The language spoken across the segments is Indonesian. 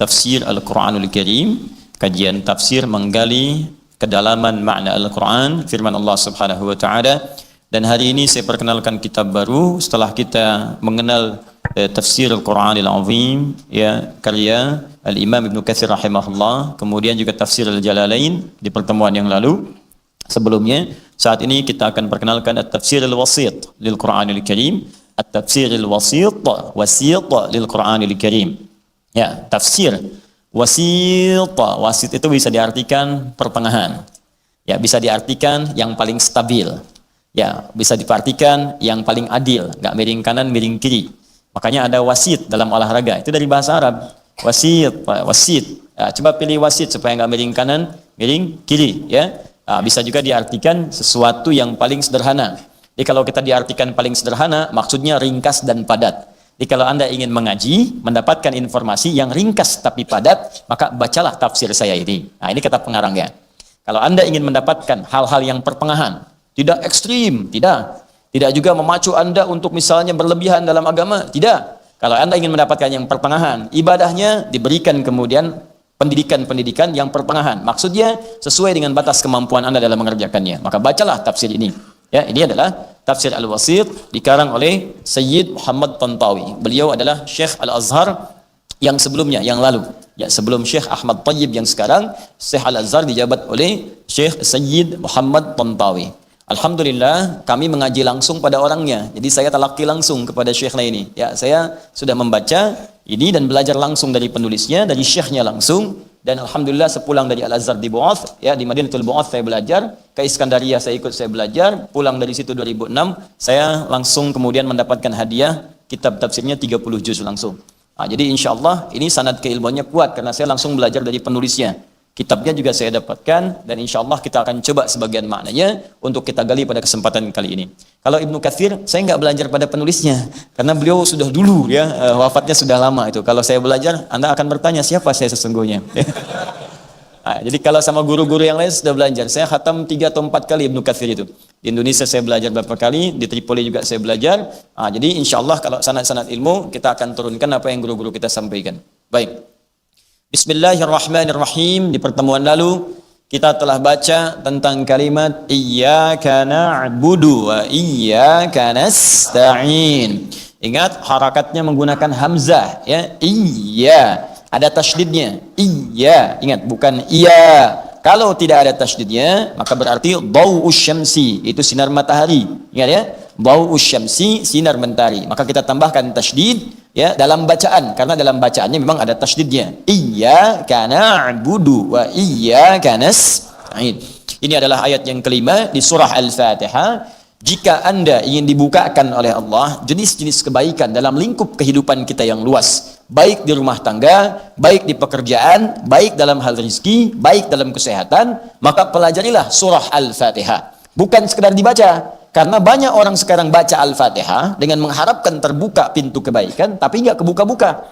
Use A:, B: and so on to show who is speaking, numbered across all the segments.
A: tafsir Al-Quranul Karim, kajian tafsir menggali kedalaman makna Al-Quran, firman Allah Subhanahu wa Ta'ala. Dan hari ini saya perkenalkan kitab baru setelah kita mengenal tafsir Al-Quranil Azim, ya, karya Al-Imam Ibnu Katsir rahimahullah, kemudian juga tafsir Al-Jalalain di pertemuan yang lalu. Sebelumnya, saat ini kita akan perkenalkan At-Tafsir Al-Wasit lil Quranil Karim, At-Tafsir Al-Wasit lil Quranil Karim. Ya, tafsir wasit. Wasit itu bisa diartikan pertengahan. Ya, bisa diartikan yang paling stabil. Ya, bisa diartikan yang paling adil, nggak miring kanan, miring kiri. Makanya ada wasit dalam olahraga. Itu dari bahasa Arab. Wasit, wasit. Ya, coba pilih wasit supaya nggak miring kanan, miring kiri. Ya, bisa juga diartikan sesuatu yang paling sederhana. Jadi kalau kita diartikan paling sederhana, maksudnya ringkas dan padat. Jadi kalau Anda ingin mengaji, mendapatkan informasi yang ringkas tapi padat, maka bacalah tafsir saya ini. Nah, ini kata pengarangnya. Kalau Anda ingin mendapatkan hal-hal yang pertengahan, tidak ekstrim, tidak juga memacu Anda untuk misalnya berlebihan dalam agama, tidak. Kalau Anda ingin mendapatkan yang pertengahan, ibadahnya diberikan kemudian pendidikan-pendidikan yang pertengahan. Maksudnya sesuai dengan batas kemampuan Anda dalam mengerjakannya. Maka bacalah tafsir ini. Ya, ini adalah Tafsir Al-Wasit dikarang oleh Sayyid Muhammad Tantawi. Beliau adalah Syekh Al-Azhar yang sebelumnya, yang lalu. Ya, sebelum Syekh Ahmad Tayyib yang sekarang, Syekh Al-Azhar dijabat oleh Syekh Sayyid Muhammad Tantawi. Alhamdulillah kami mengaji langsung pada orangnya. Jadi saya talaki langsung kepada Syekhnya ini. Ya, saya sudah membaca ini dan belajar langsung dari penulisnya, dari Syekhnya langsung. Dan alhamdulillah sepulang dari Al-Azhar di Bu'ath, ya, di Madinatul Bu'ath saya belajar, ke Iskandaria saya ikut, saya belajar, pulang dari situ 2006, saya langsung kemudian mendapatkan hadiah kitab tafsirnya 30 juz langsung. Nah, jadi insyaallah ini sanad keilmuannya kuat karena saya langsung belajar dari penulisnya. Kitabnya juga saya dapatkan dan insyaallah kita akan coba sebagian maknanya untuk kita gali pada kesempatan kali ini. Kalau Ibnu Katsir, saya nggak belajar pada penulisnya karena beliau sudah dulu, ya, wafatnya sudah lama itu. Kalau saya belajar, Anda akan bertanya siapa saya sesungguhnya. Nah, jadi kalau sama guru-guru yang lain sudah belajar. Saya khatam 3 atau 4 kali Ibnu Katsir itu. Di Indonesia saya belajar beberapa kali, di Tripoli juga saya belajar. Nah, jadi insyaallah kalau sanad-sanad ilmu kita akan turunkan apa yang guru-guru kita sampaikan. Baik. Bismillahirrahmanirrahim. Di pertemuan lalu kita telah baca tentang kalimat iyyaka na'budu wa iyyaka nasta'in. Ingat harakatnya menggunakan hamzah, ya. Iya, ada tasydidnya. Iya, ingat bukan iya. Kalau tidak ada tasydidnya, maka berarti dhau'us syamsi, itu sinar matahari. Ingat ya? Dhau'us syamsi, sinar mentari. Maka kita tambahkan tasydid, ya, dalam bacaan, karena dalam bacaannya memang ada tasydidnya. Iyyaka na'budu wa iyyaka nasta'in. Ini adalah ayat yang kelima di surah Al-Fatihah. Jika Anda ingin dibukakan oleh Allah jenis-jenis kebaikan dalam lingkup kehidupan kita yang luas, baik di rumah tangga, baik di pekerjaan, baik dalam hal rezeki, baik dalam kesehatan, maka pelajarilah surah Al-Fatihah. Bukan sekedar dibaca, karena banyak orang sekarang baca Al-Fatihah dengan mengharapkan terbuka pintu kebaikan, tapi nggak kebuka-buka.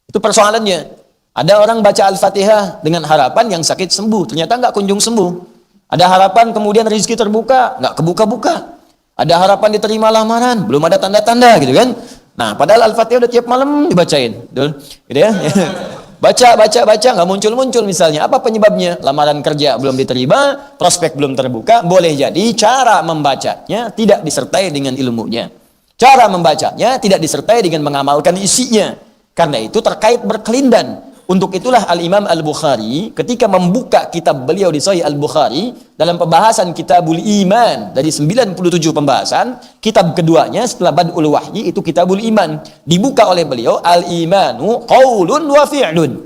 A: Itu persoalannya. Ada orang baca Al-Fatihah dengan harapan yang sakit sembuh, ternyata nggak kunjung sembuh. Ada harapan kemudian rezeki terbuka, nggak kebuka-buka. Ada harapan diterima lamaran, belum ada tanda-tanda gitu kan. Nah, padahal Al-Fatihah udah tiap malam dibacain. Betul? Gitu ya. Baca, nggak muncul-muncul misalnya. Apa penyebabnya? Lamaran kerja belum diterima, prospek belum terbuka. Boleh jadi cara membacanya tidak disertai dengan ilmunya. Cara membacanya tidak disertai dengan mengamalkan isinya. Karena itu terkait berkelindan. Untuk itulah Al-Imam Al-Bukhari ketika membuka kitab beliau di Sahih Al-Bukhari dalam pembahasan Kitabul Iman dari 97 pembahasan, kitab keduanya setelah Bad'ul Wahyi itu Kitabul Iman. Dibuka oleh beliau al-imanu qaulun wa fi'lun.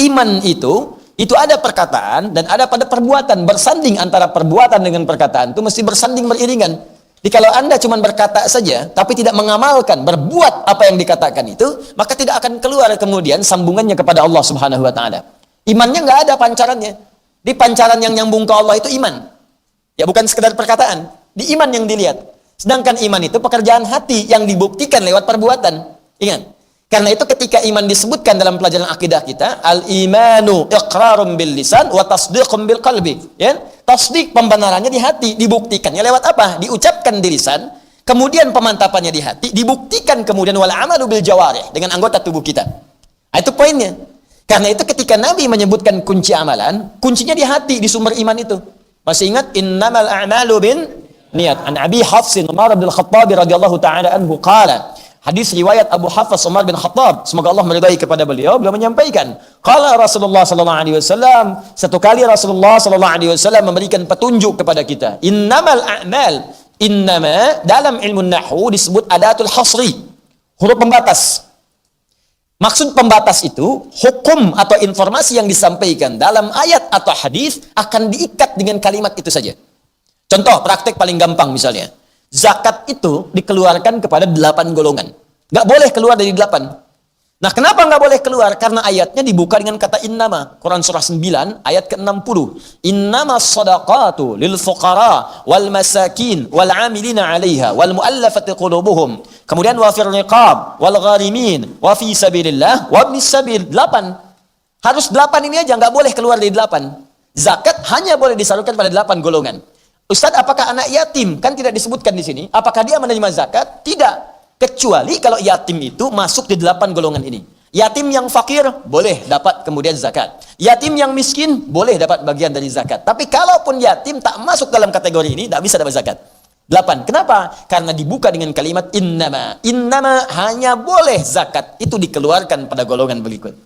A: Iman itu ada perkataan dan ada pada perbuatan. Bersanding antara perbuatan dengan perkataan itu mesti bersanding beriringan. Jadi kalau Anda cuma berkata saja, tapi tidak mengamalkan, berbuat apa yang dikatakan itu, maka tidak akan keluar kemudian sambungannya kepada Allah Subhanahu wa Ta'ala. Imannya nggak ada pancarannya. Di pancaran yang nyambung ke Allah itu iman. Ya, bukan sekedar perkataan. Di iman yang dilihat. Sedangkan iman itu pekerjaan hati yang dibuktikan lewat perbuatan. Ingat. Karena itu ketika iman disebutkan dalam pelajaran akidah kita, al-imanu iqrarum bil lisan wa tasdiqum bil qalbi. Ya? Tasdik pembenarannya di hati, dibuktikannya lewat apa? Diucapkan di lisan, kemudian pemantapannya di hati, dibuktikan kemudian wal amalu bil jawarih dengan anggota tubuh kita. Nah, itu poinnya.
B: Karena itu ketika Nabi menyebutkan kunci amalan, kuncinya di hati, di sumber iman itu. Masih ingat innamal a'malu bin niat. An Abi Hafsin Umar bin Khattab radhiyallahu taala anhu qala. Hadis riwayat Abu Hafs Umar bin Khattab, semoga Allah meridai kepada beliau menyampaikan, qala Rasulullah sallallahu alaihi wasallam, satu kali Rasulullah sallallahu alaihi wasallam memberikan petunjuk kepada kita. Innamal a'mal, innama dalam ilmu nahwu disebut adatul hasri, huruf pembatas. Maksud pembatas itu, hukum atau informasi yang disampaikan dalam ayat atau hadis akan diikat dengan kalimat itu saja. Contoh, praktek paling gampang misalnya. Zakat itu dikeluarkan kepada 8 golongan. Nggak boleh keluar dari 8. Nah, kenapa nggak boleh keluar? Karena ayatnya dibuka dengan kata innama. Quran surah 9 ayat ke-60. Innama sadaqatu lil fuqara wal masakin wal amilina 'alaiha wal mu'allafati qulubuhum. Kemudian wa fir riqab wal gharimin wa fi sabilillah wa ibnis sabil. 8. Harus 8 ini aja, nggak boleh keluar dari 8. Zakat hanya boleh disalurkan pada 8 golongan. Ustadz, apakah anak yatim? Kan tidak disebutkan di sini. Apakah dia menerima zakat? Tidak. Kecuali kalau yatim itu masuk di 8 golongan ini. Yatim yang fakir boleh dapat kemudian zakat. Yatim yang miskin boleh dapat bagian dari zakat. Tapi kalaupun yatim tak masuk dalam kategori ini, tak bisa dapat zakat. 8. Kenapa? Karena dibuka dengan kalimat innama. Innama hanya boleh zakat itu dikeluarkan pada golongan berikut.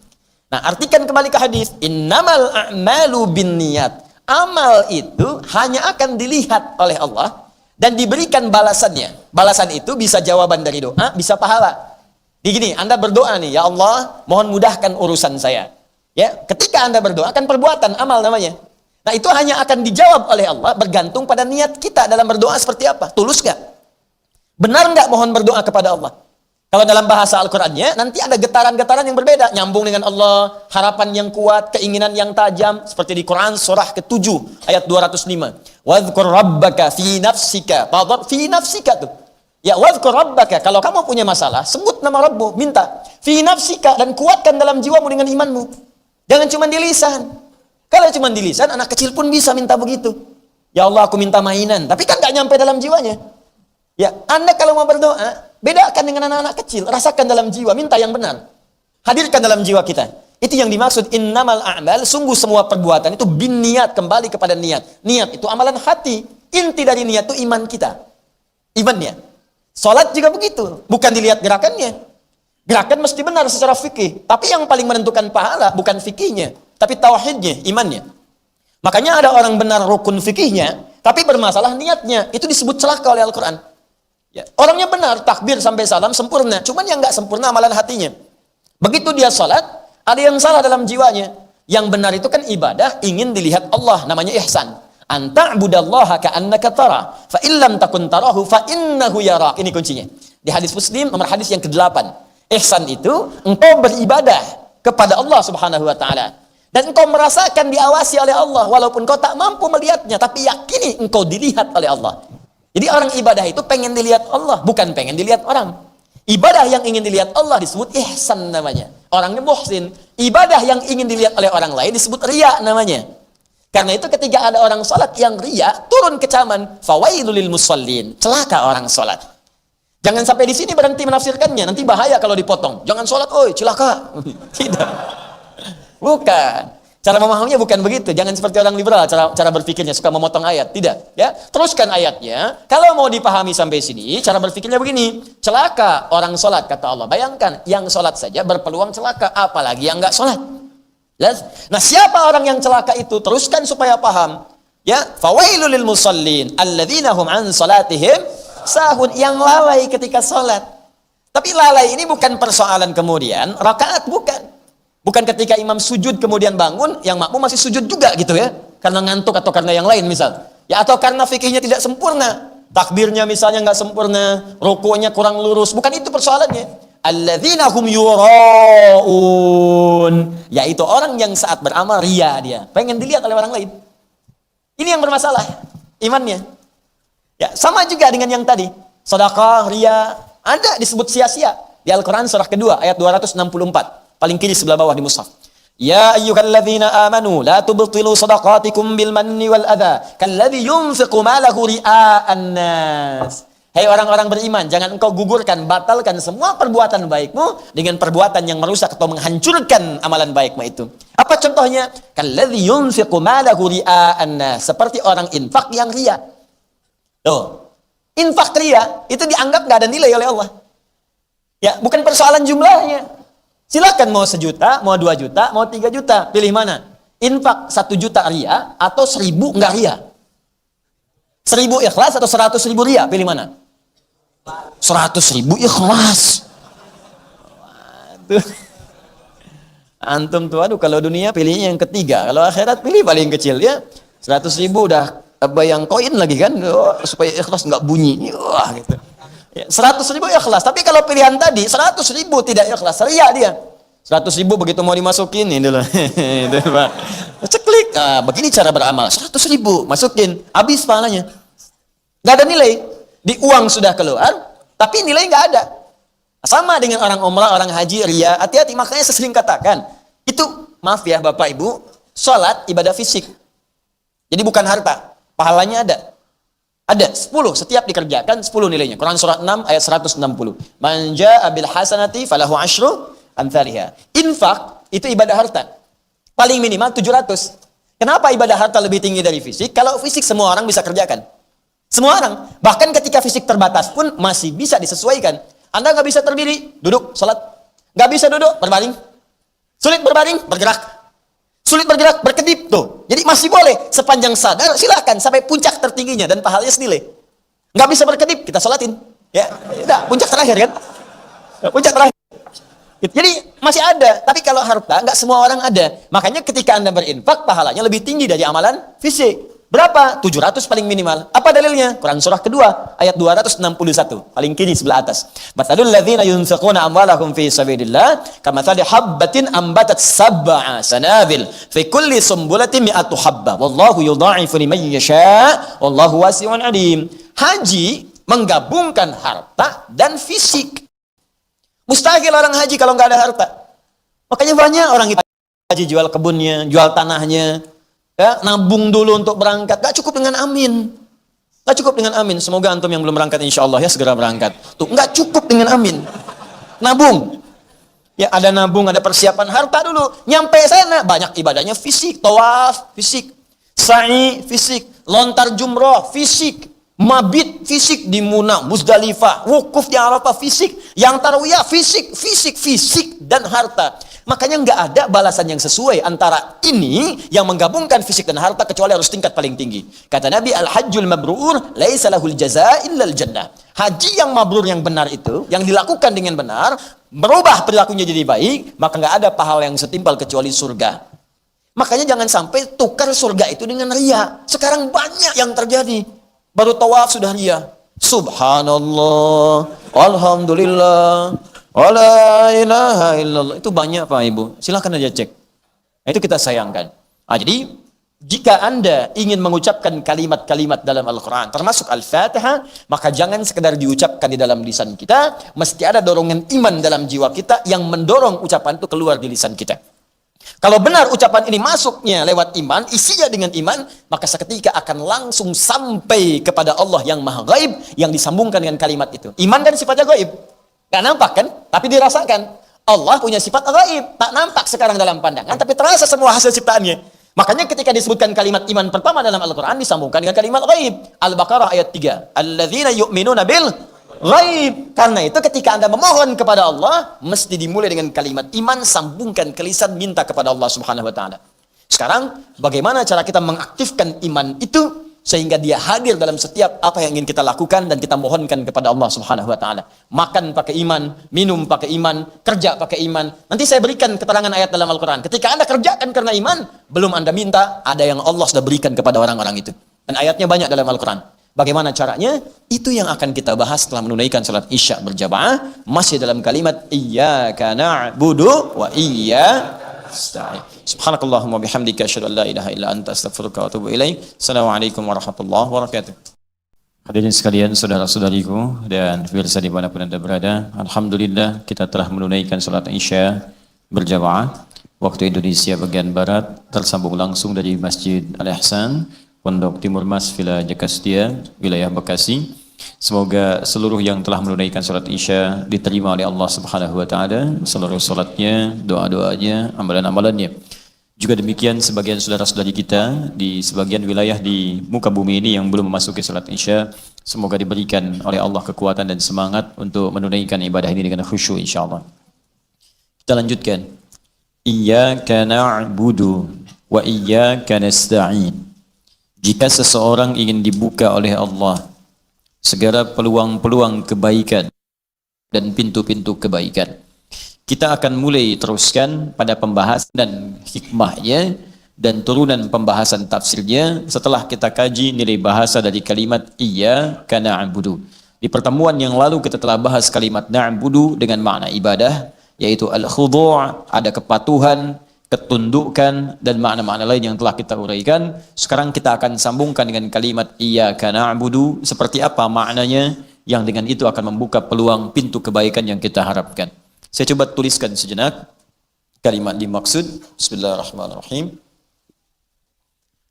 B: Nah, artikan kembali ke hadis. Innamal a'malu binniyat. Amal itu hanya akan dilihat oleh Allah dan diberikan balasannya. Balasan itu bisa jawaban dari doa, bisa pahala. Begini, Anda berdoa nih, ya Allah, mohon mudahkan urusan saya. Ya, ketika Anda berdoa kan perbuatan, amal namanya. Nah, itu hanya akan dijawab oleh Allah bergantung pada niat kita dalam berdoa seperti apa. Tulus nggak? Benar nggak mohon berdoa kepada Allah? Kalau dalam bahasa Al-Qur'annya nanti ada getaran-getaran yang berbeda, nyambung dengan Allah, harapan yang kuat, keinginan yang tajam, seperti di Quran surah ke-7 ayat 205. Wadhkur rabbaka fi nafsika. Fi nafsika tuh. Ya, wadhkur rabbaka, kalau kamu punya masalah, sebut nama Rabbu, minta. Fi nafsika, dan kuatkan dalam jiwamu dengan imanmu. Jangan cuma di lisan. Kalau cuma di lisan, anak kecil pun bisa minta begitu. Ya Allah, aku minta mainan, tapi kan gak nyampe dalam jiwanya. Ya, Anda kalau mau berdoa, bedakan dengan anak-anak kecil, rasakan dalam jiwa, minta yang benar. Hadirkan dalam jiwa kita. Itu yang dimaksud innamal a'mal, sungguh semua perbuatan itu bin niat, kembali kepada niat. Niat itu amalan hati. Inti dari niat itu iman kita. Imannya. Salat juga begitu, bukan dilihat gerakannya. Gerakan mesti benar secara fikih, tapi yang paling menentukan pahala bukan fikihnya, tapi tauhidnya, imannya. Makanya ada orang benar rukun fikihnya, tapi bermasalah niatnya. Itu disebut celaka oleh Al-Quran. Ya, orangnya benar, takbir sampai salam sempurna, cuman yang nggak sempurna amalan hatinya. Begitu dia salat, ada yang salah dalam jiwanya. Yang benar itu kan ibadah, ingin dilihat Allah, namanya ihsan. Anta'budallaha ka'annaka tara, fa illam takun tarahu fa innahu yarak. Ini kuncinya. Di hadis Muslim nomor hadis yang ke-8. Ihsan itu engkau beribadah kepada Allah Subhanahu wa taala dan engkau merasakan diawasi oleh Allah walaupun kau tak mampu melihatnya, tapi yakini engkau dilihat oleh Allah. Jadi orang ibadah itu pengen dilihat Allah, bukan pengen dilihat orang. Ibadah yang ingin dilihat Allah disebut ihsan namanya. Orangnya muhsin. Ibadah yang ingin dilihat oleh orang lain disebut riya namanya. Karena itu ketika ada orang salat yang riya, turun kecaman, fawailul lil musallin, celaka orang salat. Jangan sampai di sini berhenti menafsirkannya, nanti bahaya kalau dipotong. Jangan salat, oi, celaka. Tidak. Bukan. Cara memahaminya bukan begitu. Jangan seperti orang liberal cara berpikirnya, suka memotong ayat. Tidak, ya. Teruskan ayatnya. Kalau mau dipahami sampai sini, cara berpikirnya begini. Celaka orang salat, kata Allah. Bayangkan, yang salat saja berpeluang celaka, apalagi yang enggak salat. Nah, siapa orang yang celaka itu? Teruskan supaya paham. Ya, fawailul lil musallin alladzina hum an salatihim sahun, yang lalai ketika salat. Tapi lalai ini bukan persoalan kemudian rakaat, bukan. Bukan ketika imam sujud kemudian bangun, yang makmum masih sujud juga gitu ya. Karena ngantuk atau karena yang lain misal. Ya, atau karena fikihnya tidak sempurna. Takbirnya misalnya enggak sempurna, ruku'nya kurang lurus. Bukan itu persoalannya. Alladzina hum yura'un, yaitu orang yang saat beramal riya, dia pengen dilihat oleh orang lain. Ini yang bermasalah imannya. Ya, sama juga dengan yang tadi, sedekah, riya, ada disebut sia-sia di Al-Qur'an surah kedua ayat 264, paling kiri sebelah bawah di mushaf. Ya ayyuhalladzina amanu la tubtilu shadaqatikum bil manni wal adha kalladzi yunfiqu malahu ria'an nas. Hai orang-orang beriman, jangan engkau gugurkan, batalkan semua perbuatan baikmu dengan perbuatan yang merusak atau menghancurkan amalan baikmu itu. Apa contohnya? Kalladzi yunfiqu malahu ria'an nas, seperti orang infak yang ria. Tuh. Infak ria itu dianggap nggak ada nilai oleh Allah. Ya, bukan persoalan jumlahnya. Silakan mau 1 juta, mau 2 juta, mau 3 juta, pilih mana? Infak 1 juta ria atau 1.000 nggak ria? 1.000 ikhlas atau 100.000 ria, pilih mana? 100.000 ikhlas. Waduh. Antum tuh, aduh, kalau dunia pilihnya yang ketiga, kalau akhirat pilih paling kecil ya. 100.000 udah bayang koin lagi kan, supaya ikhlas nggak bunyi. Wah gitu. Ya, 100.000 ikhlas, tapi kalau pilihan tadi 100.000 tidak ikhlas, ria dia. 100.000 begitu mau dimasukin ini dulu. Itu, Pak. Ceklik. Nah, begini cara beramal. 100.000 masukin, habis pahalanya. Nggak ada nilai. Di uang sudah keluar, tapi nilai nggak ada. Sama dengan orang umrah, orang haji, ria. Hati-hati, makanya saya sering katakan, itu maaf ya Bapak Ibu, sholat ibadah fisik. Jadi bukan harta, pahalanya ada. Ada 10, setiap dikerjakan 10 nilainya. Quran surat 6 ayat 160. Man jaa'a bil hasanati falahu asyru amsalihha. Infak itu ibadah harta. Paling minimal 700. Kenapa ibadah harta lebih tinggi dari fisik? Kalau fisik semua orang bisa kerjakan. Semua orang, bahkan ketika fisik terbatas pun masih bisa disesuaikan. Anda nggak bisa terdiri, duduk, salat. Nggak bisa duduk, berbaring. Sulit berbaring, bergerak. Sulit bergerak, berkedip, tuh. Jadi masih boleh, sepanjang sadar, silakan sampai puncak tertingginya dan pahalanya senilai. Nggak bisa berkedip, kita salatin. Ya, udah, puncak terakhir kan? Puncak terakhir. Jadi masih ada, tapi kalau harta nggak semua orang ada. Makanya ketika Anda berinfak, pahalanya lebih tinggi dari amalan fisik. Berapa? 700 paling minimal. Apa dalilnya? Quran surah kedua ayat 261, paling kiri sebelah atas. Matsalul ladzina yunfiquna amwalahum fi sabilillah kamathali habbatin ambatat sab'a sanabil fi kulli sumbulatin mi'atu habba wallahu yudha'ifu liman yasha' wallahu wasi'un alim. Haji menggabungkan harta dan fisik. Mustahil orang haji kalau nggak ada harta. Makanya banyak orang haji jual kebunnya, jual tanahnya, ya, nabung dulu untuk berangkat. Gak cukup dengan amin. Gak cukup dengan amin. Semoga antum yang belum berangkat insya Allah ya segera berangkat. Tuh, gak cukup dengan amin. Nabung. Ya, ada nabung, ada persiapan harta dulu. Nyampe sana, banyak ibadahnya fisik. Tawaf, fisik. Sa'i, fisik. Lontar jumroh, fisik. Mabit, fisik di Muna, Muzdalifah. Wukuf di Arafah, fisik. Yang tarawiyah, fisik, dan harta. Makanya nggak ada balasan yang sesuai antara ini yang menggabungkan fisik dan harta kecuali harus tingkat paling tinggi. Kata Nabi, al-hajjul mabrur laisa lahul jazaa illal jannah. Haji yang mabrur yang benar itu, yang dilakukan dengan benar, berubah perilakunya jadi baik, maka nggak ada pahala yang setimpal kecuali surga. Makanya jangan sampai tukar surga itu dengan ria. Sekarang banyak yang terjadi. Baru tawaf sudah ria. Subhanallah, alhamdulillah, wala ilaha illallah. Itu banyak Pak Ibu. Silakan aja cek. Itu kita sayangkan. Jadi jika Anda ingin mengucapkan kalimat-kalimat dalam Al-Quran, termasuk Al-Fatihah, maka jangan sekedar diucapkan di dalam lisan kita, mesti ada dorongan iman dalam jiwa kita yang mendorong ucapan itu keluar di lisan kita. Kalau benar ucapan ini masuknya lewat iman, isinya dengan iman, maka seketika akan langsung sampai kepada Allah yang maha gaib, yang disambungkan dengan kalimat itu. Iman kan sifatnya gaib. Gak nampak kan? Tapi dirasakan. Allah punya sifat gaib. Tak nampak sekarang dalam pandangan, tapi terasa semua hasil ciptaannya. Makanya ketika disebutkan kalimat iman pertama dalam Al-Quran, disambungkan dengan kalimat gaib. Al-Baqarah ayat 3. Alladzina yu'minuna bil ghaib. Karena itu ketika Anda memohon kepada Allah, mesti dimulai dengan kalimat iman, sambungkan ke lisan, minta kepada Allah Subhanahu wa taala. Sekarang bagaimana cara kita mengaktifkan iman itu sehingga dia hadir dalam setiap apa yang ingin kita lakukan dan kita mohonkan kepada Allah Subhanahu wa taala. Makan pakai iman, minum pakai iman, kerja pakai iman. Nanti saya berikan keterangan ayat dalam Al-Quran. Ketika Anda kerjakan karena iman, belum Anda minta, ada yang Allah sudah berikan kepada orang-orang itu. Dan ayatnya banyak dalam Al-Quran. Bagaimana caranya? Itu yang akan kita bahas setelah menunaikan salat Isya berjamaah, masih dalam kalimat iyyaka na'budu wa iyyaka nasta'in. Subhanakallahumma bihamdika asyhadu an la ilaha illa anta astaghfiruka wa atubu ilaik. Assalamualaikum warahmatullahi wabarakatuh. Hadirin sekalian, saudara-saudariku dan pemirsa dimanapun Anda berada, alhamdulillah kita telah menunaikan salat Isya berjamaah waktu Indonesia bagian barat, tersambung langsung dari Masjid Al-Ihsan, Pondok Timur Mas, Villa Jakastia, wilayah Bekasi.
A: Semoga seluruh yang telah menunaikan salat Isya diterima oleh Allah Subhanahu wa taala, seluruh salatnya, doa-doanya, amalan-amalannya. Juga demikian sebagian saudara-saudari kita di sebagian wilayah di muka bumi ini yang belum memasuki salat Isya, semoga diberikan oleh Allah kekuatan dan semangat untuk menunaikan ibadah ini dengan khusyuk insyaallah. Kita lanjutkan. Iyyaka na'budu wa iyyaka nasta'in. Jika seseorang ingin dibuka oleh Allah segala peluang-peluang kebaikan dan pintu-pintu kebaikan, kita akan mulai teruskan pada pembahasan dan hikmahnya dan turunan pembahasan tafsirnya setelah kita kaji nilai bahasa dari kalimat iyyaka na'budu. Di pertemuan yang lalu kita telah bahas kalimat na'budu dengan makna ibadah, yaitu al-khudu', ada kepatuhan, ketundukan, dan makna-makna lain yang telah kita uraikan. Sekarang kita akan sambungkan dengan kalimat iyyaka na'budu, seperti apa maknanya, yang dengan itu akan membuka peluang pintu kebaikan yang kita harapkan. Saya coba tuliskan sejenak kalimat dimaksud. Bismillahirrahmanirrahim.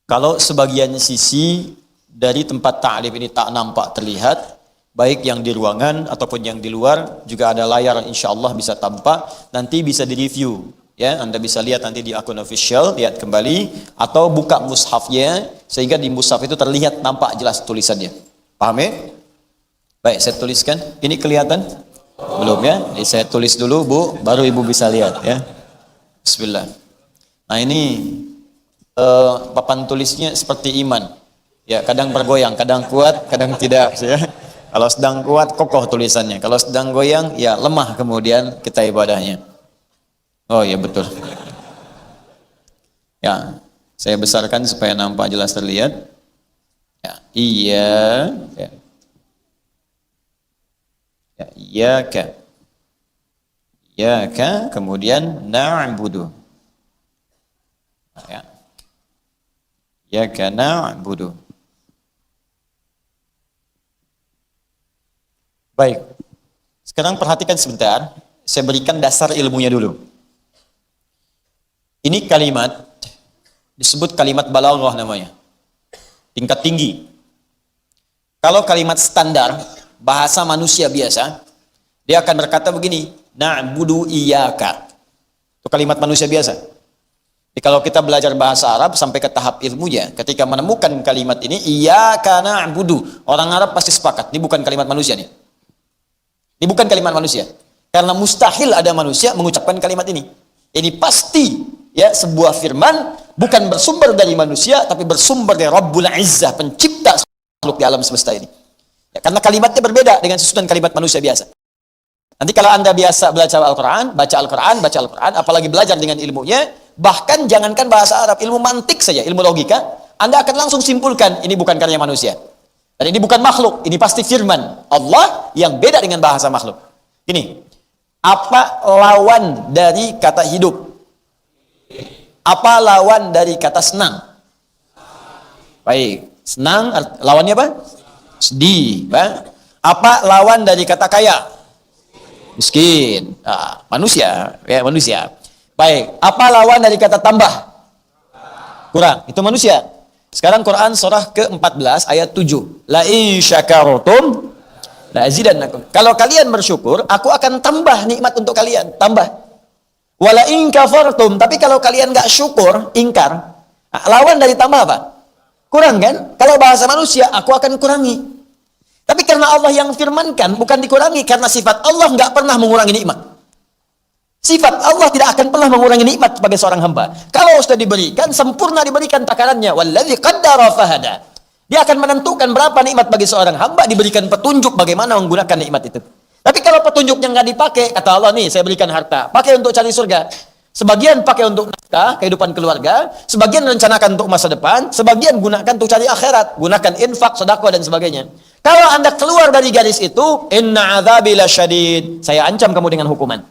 A: Kalau sebagian sisi dari tempat ta'lim ini tak nampak terlihat, baik yang di ruangan ataupun yang di luar, juga ada layar insyaallah bisa tampak, nanti bisa direview ya, Anda bisa lihat nanti di akun official, lihat kembali, atau buka mushafnya sehingga di mushaf itu terlihat nampak jelas tulisannya. Paham ya? Baik, saya tuliskan. Ini kelihatan? Belum ya? Jadi saya tulis dulu Bu, baru Ibu bisa lihat ya. Bismillah. Nah ini papan tulisnya seperti iman. Ya, kadang bergoyang, kadang kuat, kadang tidak ya. Kalau sedang kuat, kokoh tulisannya. Kalau sedang goyang, ya lemah kemudian kita ibadahnya. Oh iya betul. Ya, saya besarkan supaya nampak jelas terlihat. Ya, iya. Ya. Ya, iyyaka. Iyyaka, kemudian na'budu. Ya. Iyyaka na'budu. Baik, sekarang perhatikan sebentar, saya berikan dasar ilmunya dulu. Ini kalimat, disebut kalimat balaghah namanya, tingkat tinggi. Kalau kalimat standar, bahasa manusia biasa, dia akan berkata begini, na'budu iyyaka. Itu kalimat manusia biasa. Jadi kalau kita belajar bahasa Arab sampai ke tahap ilmunya, ketika menemukan kalimat ini, iyyaka na'budu, orang Arab pasti sepakat, ini bukan kalimat manusia nih. Ini bukan kalimat manusia. Karena mustahil ada manusia mengucapkan kalimat ini. Ini pasti ya sebuah firman bukan bersumber dari manusia, tapi bersumber dari Rabbul Izzah, pencipta makhluk di alam semesta ini. Ya, karena kalimatnya berbeda dengan susunan kalimat manusia biasa. Nanti kalau Anda biasa belajar Al-Quran, baca Al-Quran, apalagi belajar dengan ilmunya, bahkan jangankan bahasa Arab, ilmu mantik saja, ilmu logika, Anda akan langsung simpulkan ini bukan karya manusia. Dan ini bukan makhluk, ini pasti firman Allah yang beda dengan bahasa makhluk. Ini, apa lawan dari kata hidup? Apa lawan dari kata senang? Baik, senang lawannya apa? Sedih. Apa lawan dari kata kaya? Miskin. Nah, manusia, ya manusia. Baik, apa lawan dari kata tambah? Kurang, itu manusia. Sekarang Quran surah ke-14 ayat 7. La in syakartum la azidannakum. Kalau kalian bersyukur, aku akan tambah nikmat untuk kalian, tambah. Wala in kafartum, tapi kalau kalian enggak syukur, ingkar. Lawan dari tambah apa? Kurang kan? Kalau bahasa manusia, aku akan kurangi. Tapi karena Allah yang firmankan, bukan dikurangi, karena sifat Allah enggak pernah mengurangi nikmat. Sifat Allah tidak akan pernah mengurangi nikmat sebagai seorang hamba. Kalau sudah diberikan, sempurna diberikan takarannya. Walladzi qaddara fahada. Dia akan menentukan berapa nikmat bagi seorang hamba, diberikan petunjuk bagaimana menggunakan nikmat itu. Tapi kalau petunjuknya nggak dipakai, kata Allah nih, saya berikan harta, pakai untuk cari surga. Sebagian pakai untuk nafkah, kehidupan keluarga, sebagian rencanakan untuk masa depan, sebagian gunakan untuk cari akhirat, gunakan infak, sedekah dan sebagainya. Kalau Anda keluar dari garis itu, inna adzabi lasyadid. Saya ancam kamu dengan hukuman.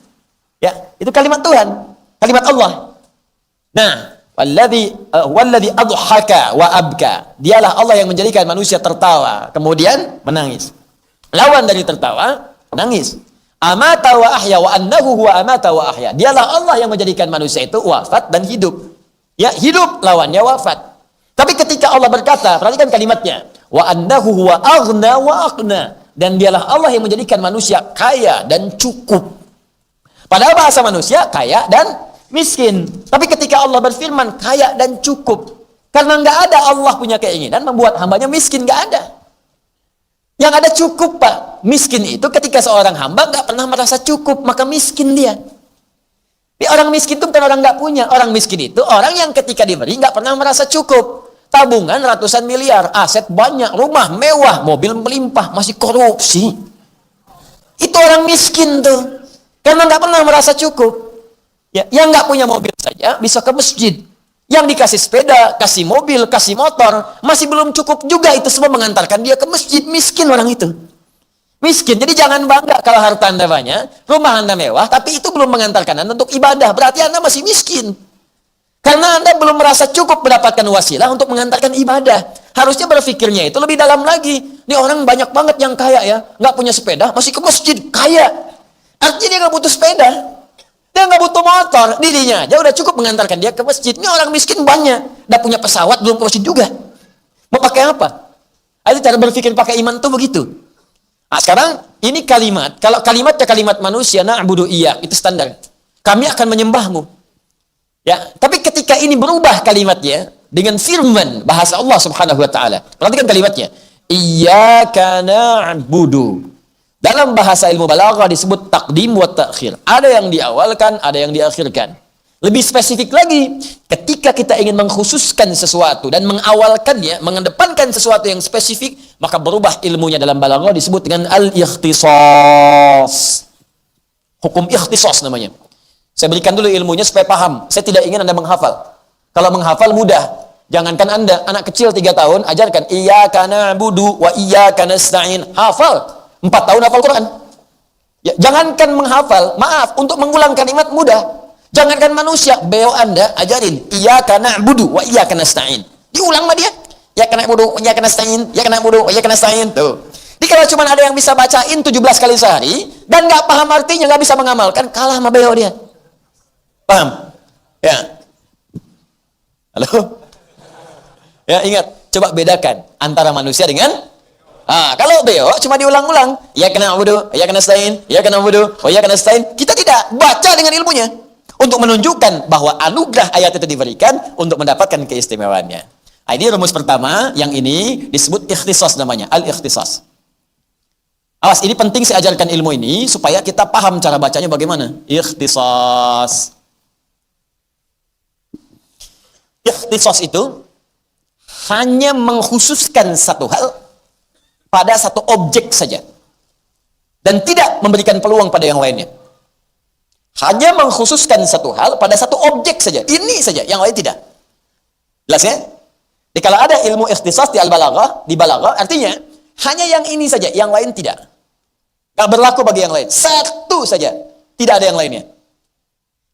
A: Ya, itu kalimat Tuhan, kalimat Allah. Nah, walladzi adhaka wa abka. Dialah Allah yang menjadikan manusia tertawa, kemudian menangis. Lawan dari tertawa, menangis. Amata wa ahya wa annahu huwa amata wa ahya. Dialah Allah yang menjadikan manusia itu wafat dan hidup. Ya, hidup lawannya wafat. Tapi ketika Allah berkata, perhatikan kalimatnya, wa annahu huwa aghna wa aqna.
B: dan dialah Allah yang menjadikan manusia kaya dan cukup. Padahal bahasa manusia kaya dan miskin. Tapi ketika Allah berfirman kaya dan cukup, karena nggak ada Allah punya keinginan membuat hambanya miskin, nggak ada. Yang ada cukup, Pak. Miskin itu ketika seorang hamba nggak pernah merasa cukup, maka miskin dia. Orang miskin itu bukan orang nggak punya. Orang miskin itu orang yang ketika diberi nggak pernah merasa cukup. Tabungan ratusan miliar, aset banyak, rumah mewah, mobil melimpah, masih korupsi. Itu orang miskin tuh. Karena nggak pernah merasa cukup. Ya, yang nggak punya mobil saja bisa ke masjid. Yang dikasih sepeda, kasih mobil, kasih motor, masih belum cukup juga itu semua mengantarkan dia ke masjid. Miskin orang itu. Miskin. Jadi jangan bangga kalau harta Anda banyak, rumah Anda mewah, tapi itu belum mengantarkan Anda untuk ibadah. Berarti Anda masih miskin. Karena Anda belum merasa cukup mendapatkan wasilah untuk mengantarkan ibadah. Harusnya berpikirnya itu lebih dalam lagi. Ini orang banyak banget yang kaya ya. Nggak punya sepeda, masih ke masjid. Kaya. Artinya dia nggak butuh sepeda. Dia nggak butuh motor. Dirinya aja udah cukup mengantarkan dia ke masjid. Ini orang miskin banyak. Nggak punya pesawat, belum ke masjid juga. Mau pakai apa? Ada cara berpikir pakai iman tuh begitu. Nah, sekarang ini kalimat. Kalau kalimatnya kalimat manusia, na'budu iya. Itu standar. Kami akan menyembahmu. Ya, tapi ketika ini berubah kalimatnya dengan firman bahasa Allah Subhanahu wa taala. Perhatikan kalimatnya. Iyyaka na'budu. Dalam bahasa ilmu balaghah disebut taqdim wa ta'khir. Ada yang diawalkan, ada yang diakhirkan. Lebih spesifik lagi, ketika kita ingin mengkhususkan sesuatu dan mengawalkannya, mengedepankan sesuatu yang spesifik, maka berubah ilmunya dalam balaghah disebut dengan al-ikhtisas. Hukum ikhtisas namanya. Saya berikan dulu ilmunya supaya paham. Saya tidak ingin Anda menghafal. Kalau menghafal mudah. Jangankan Anda, anak kecil 3 tahun, ajarkan. Iyyaka na'budu wa iyyaka nasta'in. Hafal. 4 tahun hafal Quran. Ya, jangankan menghafal, maaf, untuk mengulang kalimat mudah. Jangankan manusia, beo Anda, ajarin. Iyyaka na'budu wa iyyaka nasta'in. Diulang sama dia. Iyyaka na'budu wa iyyaka nasta'in. Iyyaka na'budu wa iyyaka nasta'in. Tuh. Jadi kalau cuma ada yang bisa bacain 17 kali sehari, dan nggak paham artinya, nggak bisa mengamalkan, kalah sama beo dia. Paham? Ya. Halo? Ya, ingat. Coba bedakan antara manusia dengan kalau beo cuma diulang-ulang. Ya kena na'budu, ya kena nasta'in, ya kena na'budu, ya kena nasta'in. Kita tidak baca dengan ilmunya untuk menunjukkan bahwa anugerah ayat itu diberikan untuk mendapatkan keistimewaannya. Nah, ini rumus pertama, yang ini disebut ikhtisas namanya, al-ikhtisas. Awas, ini penting saya ajarkan ilmu ini supaya kita paham cara bacanya bagaimana. Ikhtisas. Ikhtisas itu hanya mengkhususkan satu hal pada satu objek saja dan tidak memberikan peluang pada yang lainnya. Hanya mengkhususkan satu hal pada satu objek saja, ini saja, yang lain tidak. Jelas ya? Jadi kalau ada ilmu ikhtisas di al-balaghah, di balaghah, artinya hanya yang ini saja, yang lain tidak. Nggak berlaku bagi yang lain. Satu saja, tidak ada yang lainnya.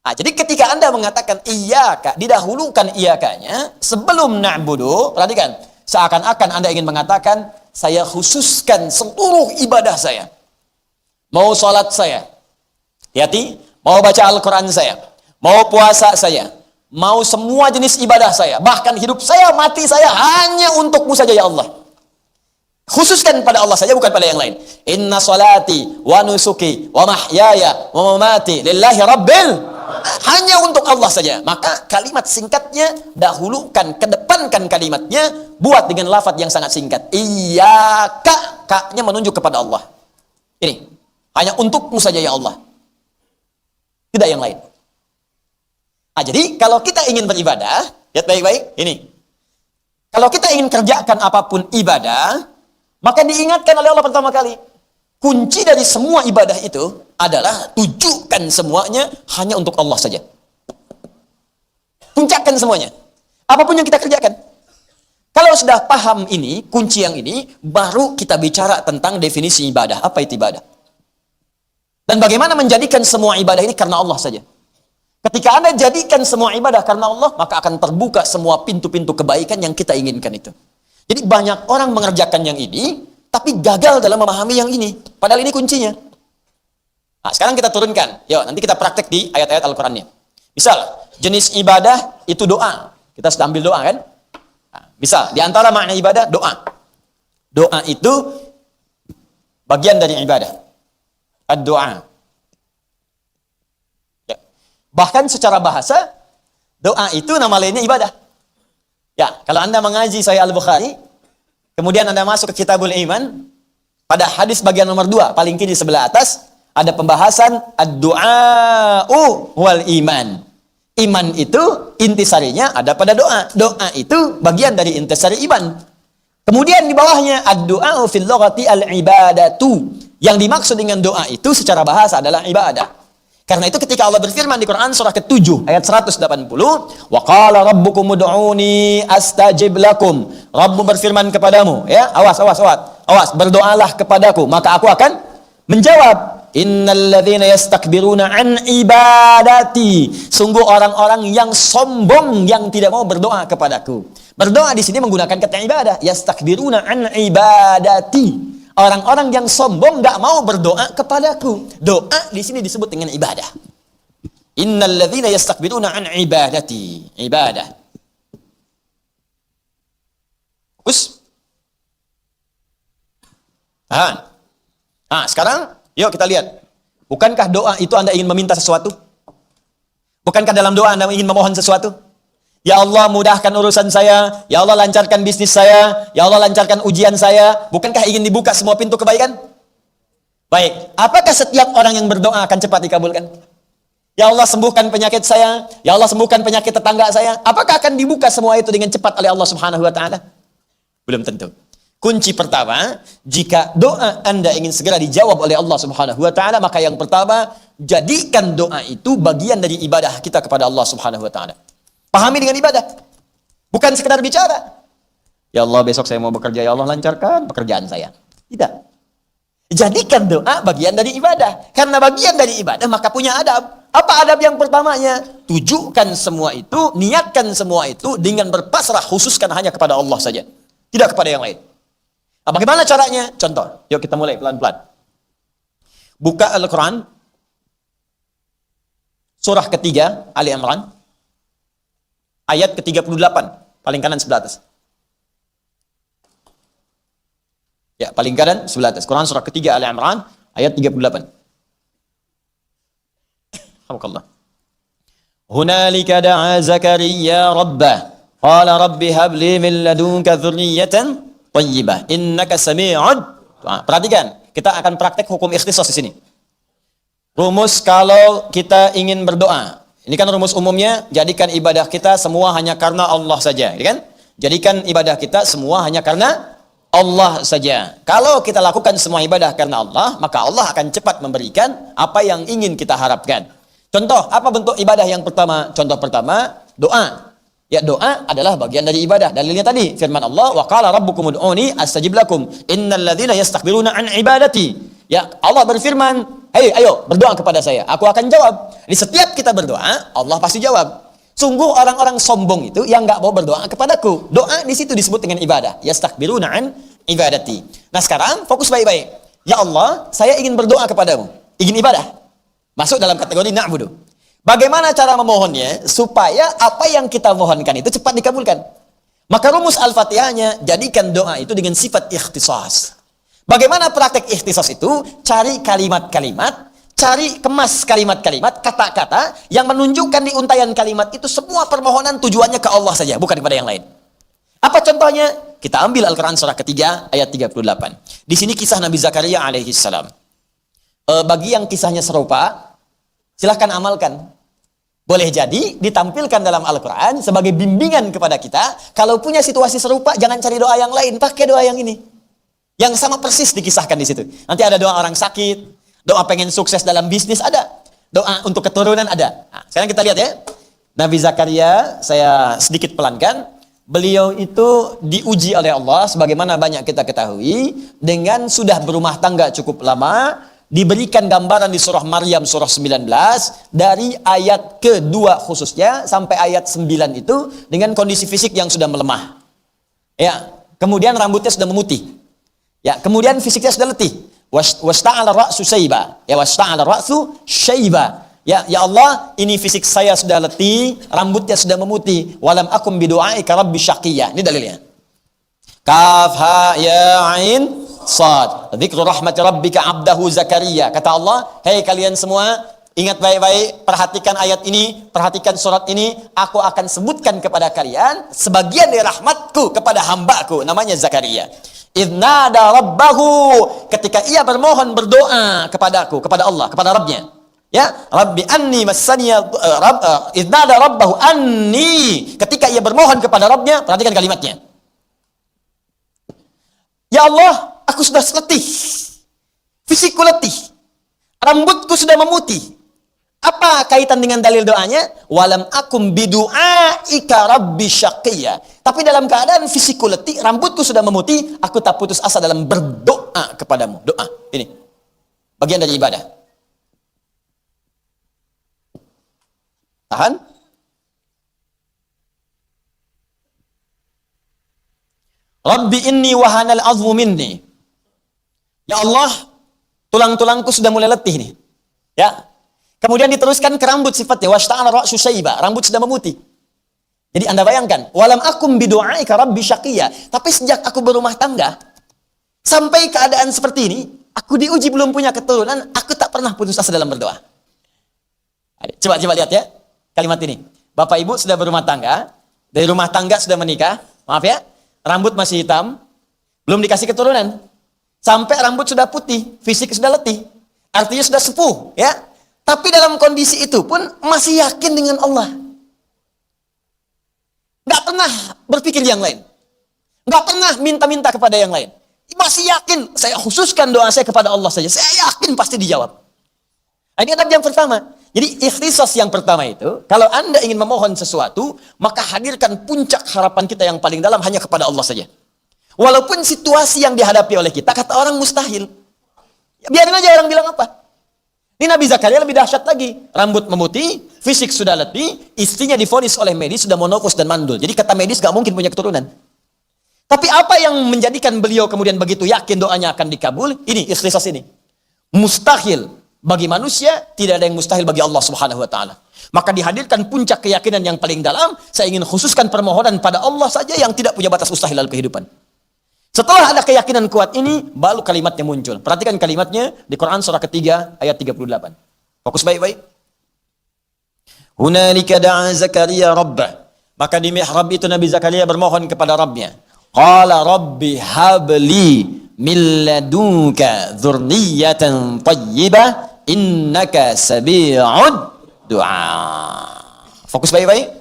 B: Nah, jadi ketika Anda mengatakan iyyaka, didahulukan iyyakanya sebelum na'budu, perhatikan, seakan-akan Anda ingin mengatakan saya khususkan seluruh ibadah saya. Mau salat saya, hati-hati, mau baca Al-Quran saya, mau puasa saya, mau semua jenis ibadah saya, bahkan hidup saya, mati saya hanya untukmu saja ya Allah. Khususkan pada Allah saja, bukan pada yang lain. Inna salati wa nusuki wa mahyaya wa mamati lillahi rabbil, hanya untuk Allah saja. Maka kalimat singkatnya dahulukan, kedepankan kalimatnya, buat dengan lafaz yang sangat singkat. Iyyaka, ka-nya menunjuk kepada Allah. Ini hanya untukmu saja ya Allah, tidak yang lain. Nah, jadi kalau kita ingin beribadah, lihat baik-baik ini. Kalau kita ingin kerjakan apapun ibadah, maka diingatkan oleh Allah pertama kali, kunci dari semua ibadah itu adalah tujukan semuanya hanya untuk Allah saja. Puncakkan semuanya. Apapun yang kita kerjakan. Kalau sudah paham ini, kunci yang ini, baru kita bicara tentang definisi ibadah. Apa itu ibadah? Dan bagaimana menjadikan semua ibadah ini karena Allah saja. Ketika Anda jadikan semua ibadah karena Allah, maka akan terbuka semua pintu-pintu kebaikan yang kita inginkan itu. Jadi banyak orang mengerjakan yang ini, tapi gagal dalam memahami yang ini. Padahal ini kuncinya. Nah, sekarang kita turunkan. Yuk, nanti kita praktek di ayat-ayat Al-Qurannya. Misal, jenis ibadah itu doa. Kita sudah ambil doa kan? Nah, misal, di antara makna ibadah, doa. Doa itu bagian dari ibadah. Ad-doa. Ya. Bahkan secara bahasa, doa itu nama lainnya ibadah. Ya, kalau Anda mengaji Sahih Al-Bukhari, kemudian Anda masuk ke Kitabul Iman, pada hadis bagian nomor 2, paling kiri sebelah atas, ada pembahasan ad-du'a'u wal iman. Iman itu intisarinya ada pada doa. Doa itu bagian dari intisari iman. Kemudian di bawahnya ad-du'a'u fil lughati al-ibadatu. Yang dimaksud dengan doa itu secara bahasa adalah ibadah. Karena itu ketika Allah berfirman di Quran surah ke-7 ayat 180, wa qala rabbukum ud'uni astajib lakum. Rabbu berfirman kepadamu, ya, awas, berdoalah kepadaku, maka aku akan menjawab. Innal ladzina yastakbiruna an ibadati. Sungguh orang-orang yang sombong yang tidak mau berdoa kepadaku. Berdoa di sini menggunakan kata ibadah. Yastakbiruna an ibadati. Orang-orang yang sombong enggak mau berdoa kepadaku. Doa di sini disebut dengan ibadah. Innal ladzina yastakbiruna an ibadati. Ibadah. Us. Sekarang yuk kita lihat. Bukankah doa itu Anda ingin meminta sesuatu? Bukankah dalam doa Anda ingin memohon sesuatu? Ya Allah, mudahkan urusan saya. Ya Allah, lancarkan bisnis saya. Ya Allah, lancarkan ujian saya. Bukankah ingin dibuka semua pintu kebaikan? Baik, apakah setiap orang yang berdoa akan cepat dikabulkan? Ya Allah, sembuhkan penyakit saya. Ya Allah, sembuhkan penyakit tetangga saya. Apakah akan dibuka semua itu dengan cepat oleh Allah Subhanahu wa taala? Belum tentu. Kunci pertama, jika doa Anda ingin segera dijawab oleh Allah Subhanahu wa taala, maka yang pertama, jadikan doa itu bagian dari ibadah kita kepada Allah Subhanahu wa taala. Pahami dengan ibadah. Bukan sekedar bicara. Ya Allah, besok saya mau bekerja, ya Allah lancarkan pekerjaan saya. Tidak. Jadikan doa bagian dari ibadah. Karena bagian dari ibadah maka punya adab. Apa adab yang pertamanya? Tujukan semua itu, niatkan semua itu dengan berpasrah, khususkan hanya kepada Allah saja. Tidak kepada yang lain. Nah, bagaimana caranya? Contoh, yuk kita mulai pelan-pelan. Buka Al-Quran, surah ketiga, Ali Imran, ayat ke-38, paling kanan sebelah atas. Ya, paling kanan sebelah atas. Quran surah ketiga, Ali Imran, ayat 38. Alhamdulillah. Hunalika da'a Zakaria rabbah, qala rabbi habli min ladunka dzurriyyatan thayyibah innaka sami'ud. Perhatikan, kita akan praktek hukum ikhtisas di sini. Rumus kalau kita ingin berdoa. Ini kan rumus umumnya, jadikan ibadah kita semua hanya karena Allah saja, ya kan? Jadikan ibadah kita semua hanya karena Allah saja. Kalau kita lakukan semua ibadah karena Allah, maka Allah akan cepat memberikan apa yang ingin kita harapkan. Contoh, apa bentuk ibadah yang pertama? Contoh pertama, doa. Ya, doa adalah bagian dari ibadah. Dalilnya tadi, firman Allah, wa qala rabbukum ud'uni astajib lakum innal ladzina yastakbiruna an ibadati. Ya, Allah berfirman, "Hei, ayo berdoa kepada saya, aku akan jawab." Di setiap kita berdoa, Allah pasti jawab. Sungguh orang-orang sombong itu yang enggak mau berdoa kepadaku. Doa di situ disebut dengan ibadah. Yastakbiruna an ibadati. Nah, sekarang fokus baik-baik. Ya Allah, saya ingin berdoa kepadamu. Ingin ibadah. Masuk dalam kategori na'budu. Bagaimana cara memohonnya supaya apa yang kita mohonkan itu cepat dikabulkan? Maka rumus Al-Fatihahnya, jadikan doa itu dengan sifat ikhtisas. Bagaimana praktek ikhtisas itu? Cari kalimat-kalimat, cari kemas kalimat-kalimat, kata-kata yang menunjukkan di untayan kalimat itu semua permohonan tujuannya ke Allah saja, bukan kepada yang lain. Apa contohnya? Kita ambil Al-Quran surah ketiga ayat 38. Di sini kisah Nabi Zakaria alaihi salam. Bagi yang kisahnya serupa, silahkan amalkan. Boleh jadi ditampilkan dalam Al-Quran sebagai bimbingan kepada kita. Kalau punya situasi serupa, jangan cari doa yang lain, pakai doa yang ini. Yang sama persis dikisahkan di situ. Nanti ada doa orang sakit, doa pengen sukses dalam bisnis ada, doa untuk keturunan ada. Nah, sekarang kita lihat ya. Nabi Zakaria, saya sedikit pelankan. Beliau itu diuji oleh Allah sebagaimana banyak kita ketahui dengan sudah berumah tangga cukup lama, diberikan gambaran di surah Maryam surah 19 dari ayat kedua khususnya sampai ayat 9 itu dengan kondisi fisik yang sudah melemah. Ya, kemudian rambutnya sudah memutih. Ya, kemudian fisiknya sudah letih. Wasta'ala ra'su syaiba. Ya, wasta'ala ra'su syaiba. Ya, ya Allah, ini fisik saya sudah letih, rambutnya sudah memutih. Walam akum bidu'aika rabbi syaqiyya. Ini dalilnya. Kaf ha ya ain Sad. Dzikru rahmati rabbika 'abdahu Zakaria. Kata Allah, "Hei kalian semua, ingat baik-baik, perhatikan ayat ini, perhatikan surat ini. Aku akan sebutkan kepada kalian sebagian dari rahmatku kepada hambaku, namanya Zakaria. Idnada rabbahu, ketika ia bermohon berdoa kepadaku, kepada Allah, kepada Rabbnya. Ya, Rabbi anni massaniya idnada rabbahu anni, ketika ia bermohon kepada Rabbnya, perhatikan kalimatnya. Ya Allah, aku sudah letih. Fisikku letih. Rambutku sudah memutih. Apa kaitan dengan dalil doanya? Walam akum bidu'aika rabbi syaqiyya. Tapi dalam keadaan fisikku letih, rambutku sudah memutih, aku tak putus asa dalam berdoa kepadamu. Doa. Ini. Bagian dari ibadah. Tahan. Rabbi inni wahanal azmu minni. Ya Allah, tulang-tulangku sudah mulai letih nih. Ya. Kemudian diteruskan ke rambut sifatnya, washta'ala ra'su syaiba, rambut sudah memutih. Jadi Anda bayangkan, walam akum bidu'aika rabbi syaqiyya. Tapi sejak aku berumah tangga sampai keadaan seperti ini, aku diuji belum punya keturunan, aku tak pernah putus asa dalam berdoa. Coba lihat ya kalimat ini. Bapak Ibu sudah berumah tangga, dari rumah tangga sudah menikah, maaf ya, rambut masih hitam, belum dikasih keturunan. Sampai rambut sudah putih, fisik sudah letih. Artinya sudah sepuh, ya. Tapi dalam kondisi itu pun masih yakin dengan Allah. Nggak pernah berpikir yang lain. Nggak pernah minta-minta kepada yang lain. Masih yakin, saya khususkan doa saya kepada Allah saja. Saya yakin pasti dijawab. Ini adab yang pertama. Jadi ikhtisas yang pertama itu, kalau Anda ingin memohon sesuatu, maka hadirkan puncak harapan kita yang paling dalam hanya kepada Allah saja. Walaupun situasi yang dihadapi oleh kita, kata orang mustahil. Ya, biarin aja orang bilang apa. Ini Nabi Zakaria lebih dahsyat lagi. Rambut memutih, fisik sudah letih, istrinya divonis oleh medis, sudah monofos dan mandul. Jadi kata medis gak mungkin punya keturunan. Tapi apa yang menjadikan beliau kemudian begitu yakin doanya akan dikabul? Ini, ikhtisas ini. Mustahil bagi manusia, tidak ada yang mustahil bagi Allah Subhanahu wa taala. Maka dihadirkan puncak keyakinan yang paling dalam, saya ingin khususkan permohonan pada Allah saja yang tidak punya batas mustahil dalam kehidupan. Setelah ada keyakinan kuat ini, baru kalimatnya muncul. Perhatikan kalimatnya di Quran surah ketiga ayat 38. Fokus baik-baik. Hunalika da'a Zakaria rabbah. Maka di mihrab itu Nabi Zakaria bermohon kepada Rabbnya. Qala rabbi habli min ladunka dzurriyyatan thayyibah innaka sami'ud du'a. Fokus baik-baik.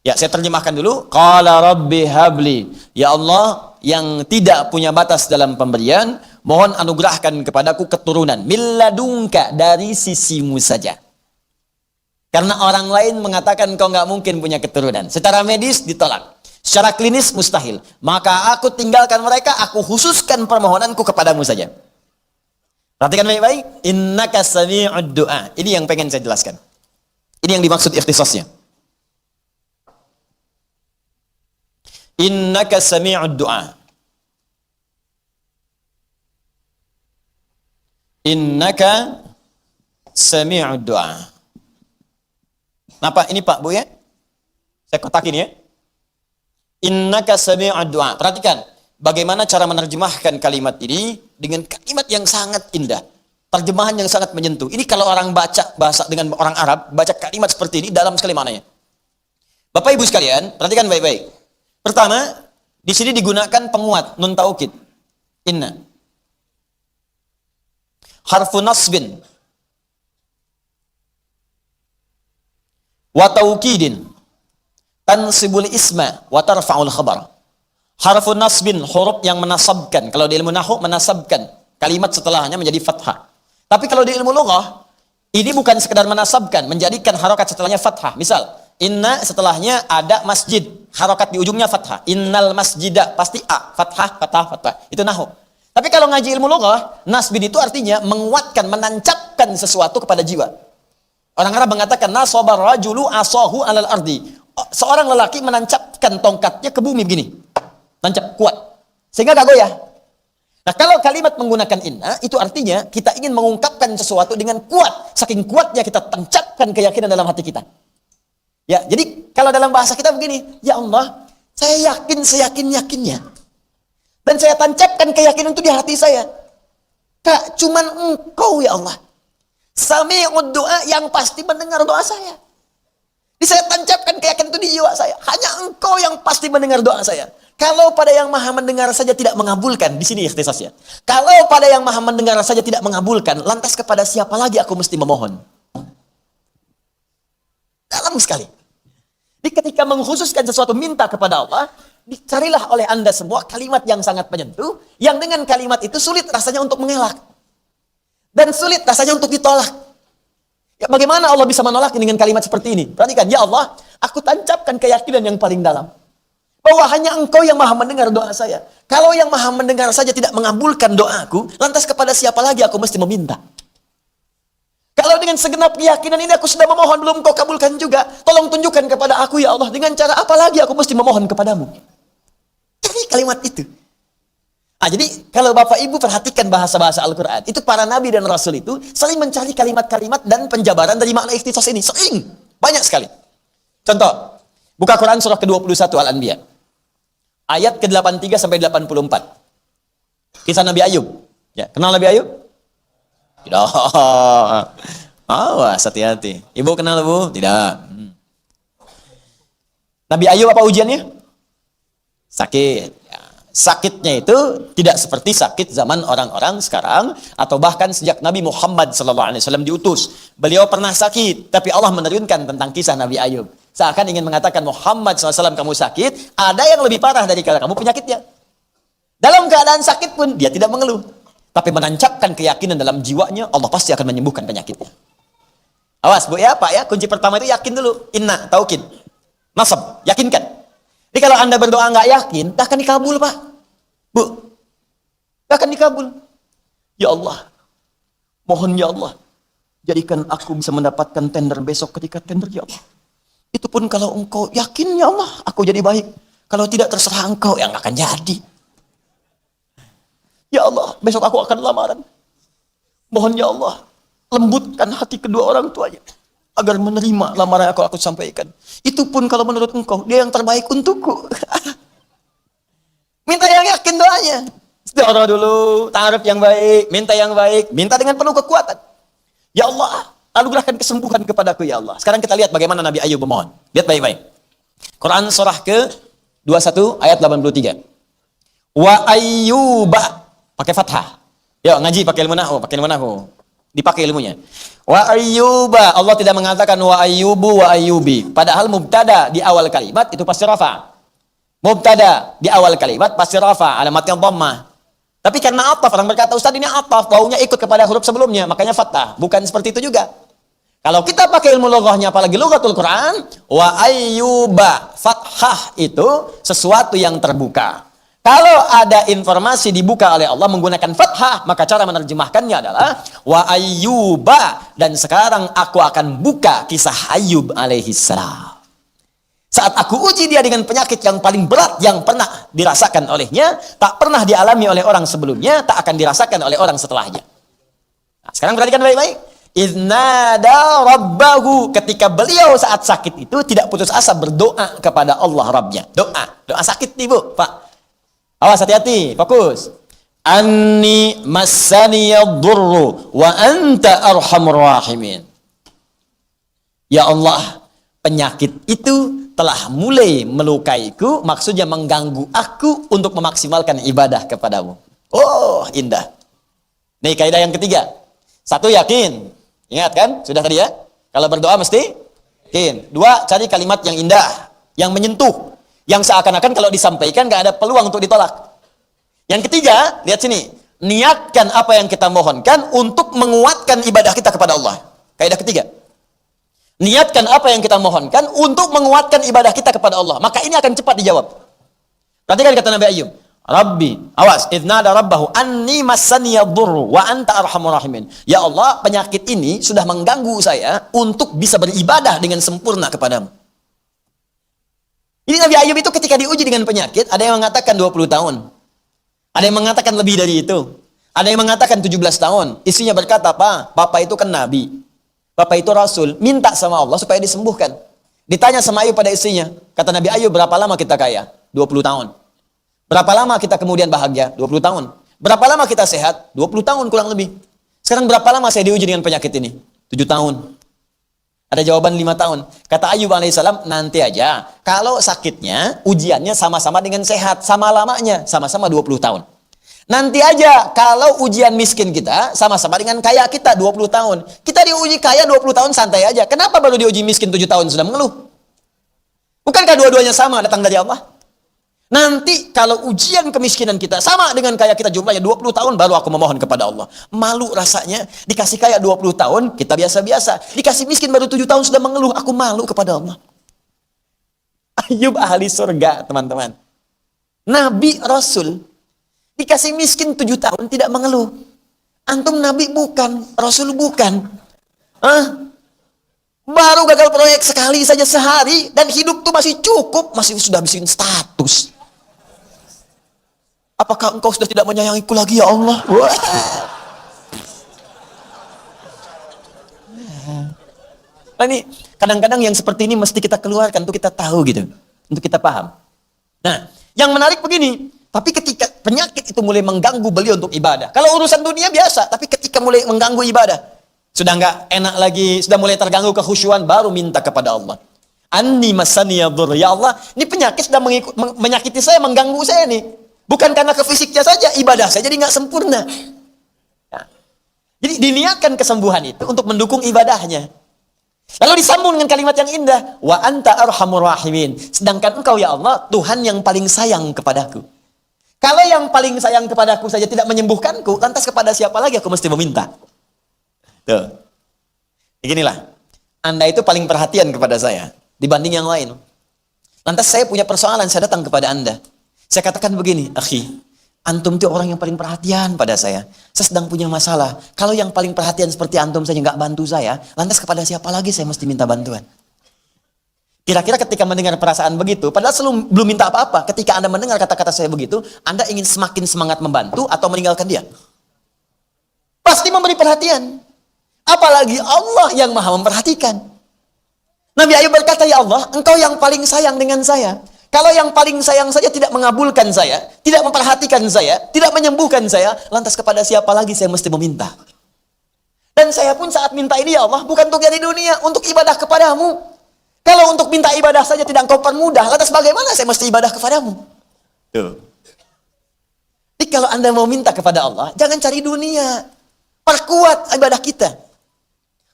B: Ya, saya terjemahkan dulu. Qala rabbi habli. Ya Allah, yang tidak punya batas dalam pemberian, mohon anugerahkan kepadaku keturunan. Milladunka, dari sisimu saja. Karena orang lain mengatakan kau nggak mungkin punya keturunan. Secara medis ditolak. Secara klinis mustahil. Maka aku tinggalkan mereka, aku khususkan permohonanku kepadamu saja. Perhatikan baik-baik. Innaka sami'ud du'a. Ini yang pengen saya jelaskan. Ini yang dimaksud ikhtisasnya. Innaka sami'ud du'a. Innaka sami'ud du'a. Kenapa ini Pak Bu ya? Saya kotakin ya. Innaka sami'ud du'a. Perhatikan bagaimana cara menerjemahkan kalimat ini dengan kalimat yang sangat indah. Terjemahan yang sangat menyentuh. Ini kalau orang baca bahasa dengan orang Arab, baca kalimat seperti ini dalam sekali maknanya. Bapak Ibu sekalian, perhatikan baik-baik. Pertama, di sini digunakan penguat nun taukid. Inna. Harfu nasbin. Wa taukidin. Tansibul isma wa tarfa'ul khabar. Harfu nasbin, huruf yang menasabkan. Kalau di ilmu nahwu menasabkan kalimat setelahnya menjadi fathah. Tapi kalau di ilmu lughah, ini bukan sekedar menasabkan, menjadikan harokat setelahnya fathah. Misal, inna setelahnya ada masjid, harokat di ujungnya fathah. Innal masjidah, pasti a, fathah, fathah, fathah. Itu nahwu. Tapi kalau ngaji ilmu lughah, nasbin itu artinya menguatkan, menancapkan sesuatu kepada jiwa. Orang Arab mengatakan nasabar rajulu asahu alal ardi. Seorang lelaki menancapkan tongkatnya ke bumi begini. Tancap, kuat. Sehingga gak goyah. Nah, kalau kalimat menggunakan inna, itu artinya kita ingin mengungkapkan sesuatu dengan kuat. Saking kuatnya kita tancapkan keyakinan dalam hati kita. Ya, jadi kalau dalam bahasa kita begini, ya Allah, saya yakin seyakin-yakinnya Dan saya tancapkan keyakinan itu di hati saya. Kak, cuman engkau ya Allah. Sami'ud doa, yang pasti mendengar doa saya. Jadi saya tancapkan keyakinan itu di jiwa saya. Hanya engkau yang pasti mendengar doa saya. Kalau pada yang maha mendengar saja tidak mengabulkan, di sini ikhtisasnya. Kalau pada yang maha mendengar saja tidak mengabulkan, lantas kepada siapa lagi aku mesti memohon? Dalam sekali. Jadi ketika mengkhususkan sesuatu minta kepada Allah, dicarilah oleh Anda semua kalimat yang sangat menyentuh, yang dengan kalimat itu sulit rasanya untuk mengelak. Dan sulit rasanya untuk ditolak. Ya, bagaimana Allah bisa menolak dengan kalimat seperti ini? Perhatikan, ya Allah, aku tancapkan keyakinan yang paling dalam. Bahwa hanya engkau yang maha mendengar doa saya. Kalau yang maha mendengar saja tidak mengabulkan doaku, lantas kepada siapa lagi aku mesti meminta? Kalau dengan segenap keyakinan ini aku sudah memohon, belum kau kabulkan juga, tolong tunjukkan kepada aku ya Allah, dengan cara apa lagi aku mesti memohon kepadamu? Jadi kalimat itu. Jadi kalau Bapak Ibu perhatikan bahasa-bahasa Al-Quran, itu para Nabi dan Rasul itu sering mencari kalimat-kalimat dan penjabaran dari makna ikhtisas ini. Sering. Banyak sekali. Contoh, buka Quran surah ke-21 Al-Anbiya. Ayat ke-83 sampai 84. Kisah Nabi Ayub. Ya, kenal Nabi Ayub? Tidak. Awas, hati-hati. Ibu kenal Bu? Tidak. Nabi Ayub apa ujiannya? Sakit. Ya. Sakitnya itu tidak seperti sakit zaman orang-orang sekarang, atau bahkan sejak Nabi Muhammad SAW diutus. Beliau pernah sakit, tapi Allah menurunkan tentang kisah Nabi Ayub. Seakan ingin mengatakan, Muhammad SAW kamu sakit, ada yang lebih parah dari kamu penyakitnya. Dalam keadaan sakit pun dia tidak mengeluh, tapi menancapkan keyakinan dalam jiwanya, Allah pasti akan menyembuhkan penyakitnya. Awas Bu ya Pak ya, kunci pertama itu yakin dulu. Inna, taukid, nasab, yakinkan. Jadi kalau Anda berdoa nggak yakin, tak akan dikabul Pak. Bu, tak akan dikabul. Ya Allah, mohon ya Allah, jadikan aku bisa mendapatkan tender besok ketika tender ya Allah. Itu pun kalau engkau yakin ya Allah, aku jadi baik. Kalau tidak terserah engkau, yang akan jadi. Ya Allah, besok aku akan lamaran. Mohon ya Allah, lembutkan hati kedua orang tuanya agar menerima lamaran yang aku sampaikan. Itu pun kalau menurut engkau, dia yang terbaik untukku. Minta yang yakin doanya. Istighfar dulu, ta'aruf yang baik, minta yang baik, minta dengan penuh kekuatan. Ya Allah, anugerahkan kesembuhan kepadaku ya Allah. Sekarang kita lihat bagaimana Nabi Ayub memohon. Lihat baik-baik. Quran surah ke-21 ayat 83. Wa ayyuba, pakai fathah. Yuk ngaji pakai ilmu nahwu, dipakai ilmunya. Wa ayyuba, Allah tidak mengatakan wa ayyubu wa ayyubi. Padahal mubtada di awal kalimat itu pasti rafa. Mubtada di awal kalimat pasti rafa, alamatnya dhammah. Tapi karena ataf, orang berkata, Ustaz ini ataf, wawunya ikut kepada huruf sebelumnya, makanya fathah. Bukan seperti itu juga. Kalau kita pakai ilmu lughahnya, apalagi lughatul Quran, wa ayyuba, fathah itu sesuatu yang terbuka. Kalau ada informasi dibuka oleh Allah menggunakan fathah, maka cara menerjemahkannya adalah wa ayyuba, dan sekarang aku akan buka kisah Ayub alaihissalam. Saat aku uji dia dengan penyakit yang paling berat yang pernah dirasakan olehnya, tak pernah dialami oleh orang sebelumnya, tak akan dirasakan oleh orang setelahnya. Nah, sekarang perhatikan baik-baik. Iznada rabbahu, ketika beliau saat sakit itu tidak putus asa berdoa kepada Allah Rabbnya. Doa sakit nih Bu, Pak. Awas, hati-hati, fokus. Anni massaniyad-durru wa anta arhamur rahimin. Ya Allah, penyakit itu telah mulai melukaiku, maksudnya mengganggu aku untuk memaksimalkan ibadah kepadamu. Oh, indah. Nih kaidah yang ketiga. Satu, yakin. Ingat kan? Sudah tadi ya? Kalau berdoa mesti yakin. Dua, cari kalimat yang indah, yang menyentuh, yang seakan-akan kalau disampaikan gak ada peluang untuk ditolak. Yang ketiga, lihat sini. Niatkan apa yang kita mohonkan untuk menguatkan ibadah kita kepada Allah. Kaidah ketiga. Niatkan apa yang kita mohonkan untuk menguatkan ibadah kita kepada Allah. Maka ini akan cepat dijawab. Perhatikan kata Nabi Ayub. Rabbi, awas, idnada rabbahu anni massaniyad-durru wa anta arhamur rahimin. Ya Allah, penyakit ini sudah mengganggu saya untuk bisa beribadah dengan sempurna kepadamu. Ini Nabi Ayub itu ketika diuji dengan penyakit, ada yang mengatakan 20 tahun. Ada yang mengatakan lebih dari itu. Ada yang mengatakan 17 tahun. Istrinya berkata, Bapak itu kan Nabi. Bapak itu Rasul, minta sama Allah supaya disembuhkan. Ditanya sama Ayub pada istrinya, kata Nabi Ayub, berapa lama kita kaya? 20 tahun. Berapa lama kita kemudian bahagia? 20 tahun. Berapa lama kita sehat? 20 tahun kurang lebih. Sekarang berapa lama saya diuji dengan penyakit ini? 7 tahun. Ada jawaban 5 tahun. Kata Ayub alaihissalam, nanti aja. Kalau sakitnya, ujiannya sama-sama dengan sehat. Sama lamanya, sama-sama 20 tahun. Nanti aja, kalau ujian miskin kita, sama-sama dengan kaya kita 20 tahun. Kita diuji kaya 20 tahun, santai aja. Kenapa baru diuji miskin 7 tahun sudah mengeluh? Bukankah dua-duanya sama datang dari Allah? Nanti kalau ujian kemiskinan kita sama dengan kaya kita jumlahnya 20 tahun, baru aku memohon kepada Allah. Malu rasanya, dikasih kaya 20 tahun, kita biasa-biasa. Dikasih miskin baru 7 tahun sudah mengeluh, aku malu kepada Allah. Ayub ahli surga, teman-teman. Nabi Rasul, dikasih miskin 7 tahun, tidak mengeluh. Antum Nabi bukan, Rasul bukan. Baru gagal proyek sekali saja sehari, dan hidup tuh masih cukup, masih sudah bikin status. Apakah engkau sudah tidak menyayangiku lagi ya Allah? Wah. Nah ini, kadang-kadang yang seperti ini mesti kita keluarkan, untuk kita tahu gitu. Untuk kita paham. Nah, yang menarik begini, tapi ketika penyakit itu mulai mengganggu beliau untuk ibadah. Kalau urusan dunia biasa, tapi ketika mulai mengganggu ibadah, sudah nggak enak lagi, sudah mulai terganggu kekhusyuan, baru minta kepada Allah. Anni masaniya dhur, ya Allah, ini penyakit sudah menyakiti saya, mengganggu saya nih. Bukan karena ke fisiknya saja, ibadah saya jadi nggak sempurna. Nah, jadi diniatkan kesembuhan itu untuk mendukung ibadahnya. Lalu disambung dengan kalimat yang indah, wa anta arhamur rahimin. Sedangkan engkau ya Allah, Tuhan yang paling sayang kepadaku. Kalau yang paling sayang kepadaku saja tidak menyembuhkanku, lantas kepada siapa lagi aku mesti meminta? Tuh. Beginilah. Anda itu paling perhatian kepada saya dibanding yang lain. Lantas saya punya persoalan, saya datang kepada Anda. Saya katakan begini, akhi, antum itu orang yang paling perhatian pada saya. Saya sedang punya masalah. Kalau yang paling perhatian seperti antum saja nggak bantu saya, lantas kepada siapa lagi saya mesti minta bantuan? Kira-kira ketika mendengar perasaan begitu, padahal belum minta apa-apa, ketika Anda mendengar kata-kata saya begitu, Anda ingin semakin semangat membantu atau meninggalkan dia? Pasti memberi perhatian. Apalagi Allah yang maha memperhatikan. Nabi Ayub berkata, ya Allah, engkau yang paling sayang dengan saya. Kalau yang paling sayang saja tidak mengabulkan saya, tidak memperhatikan saya, tidak menyembuhkan saya, lantas kepada siapa lagi saya mesti meminta? Dan saya pun saat minta ini, ya Allah, bukan untuk dari dunia, untuk ibadah kepadamu. Kalau untuk minta ibadah saja tidak engkau permudah, lantas bagaimana saya mesti ibadah kepadamu? Tuh. Jadi kalau Anda mau minta kepada Allah, jangan cari dunia. Perkuat ibadah kita.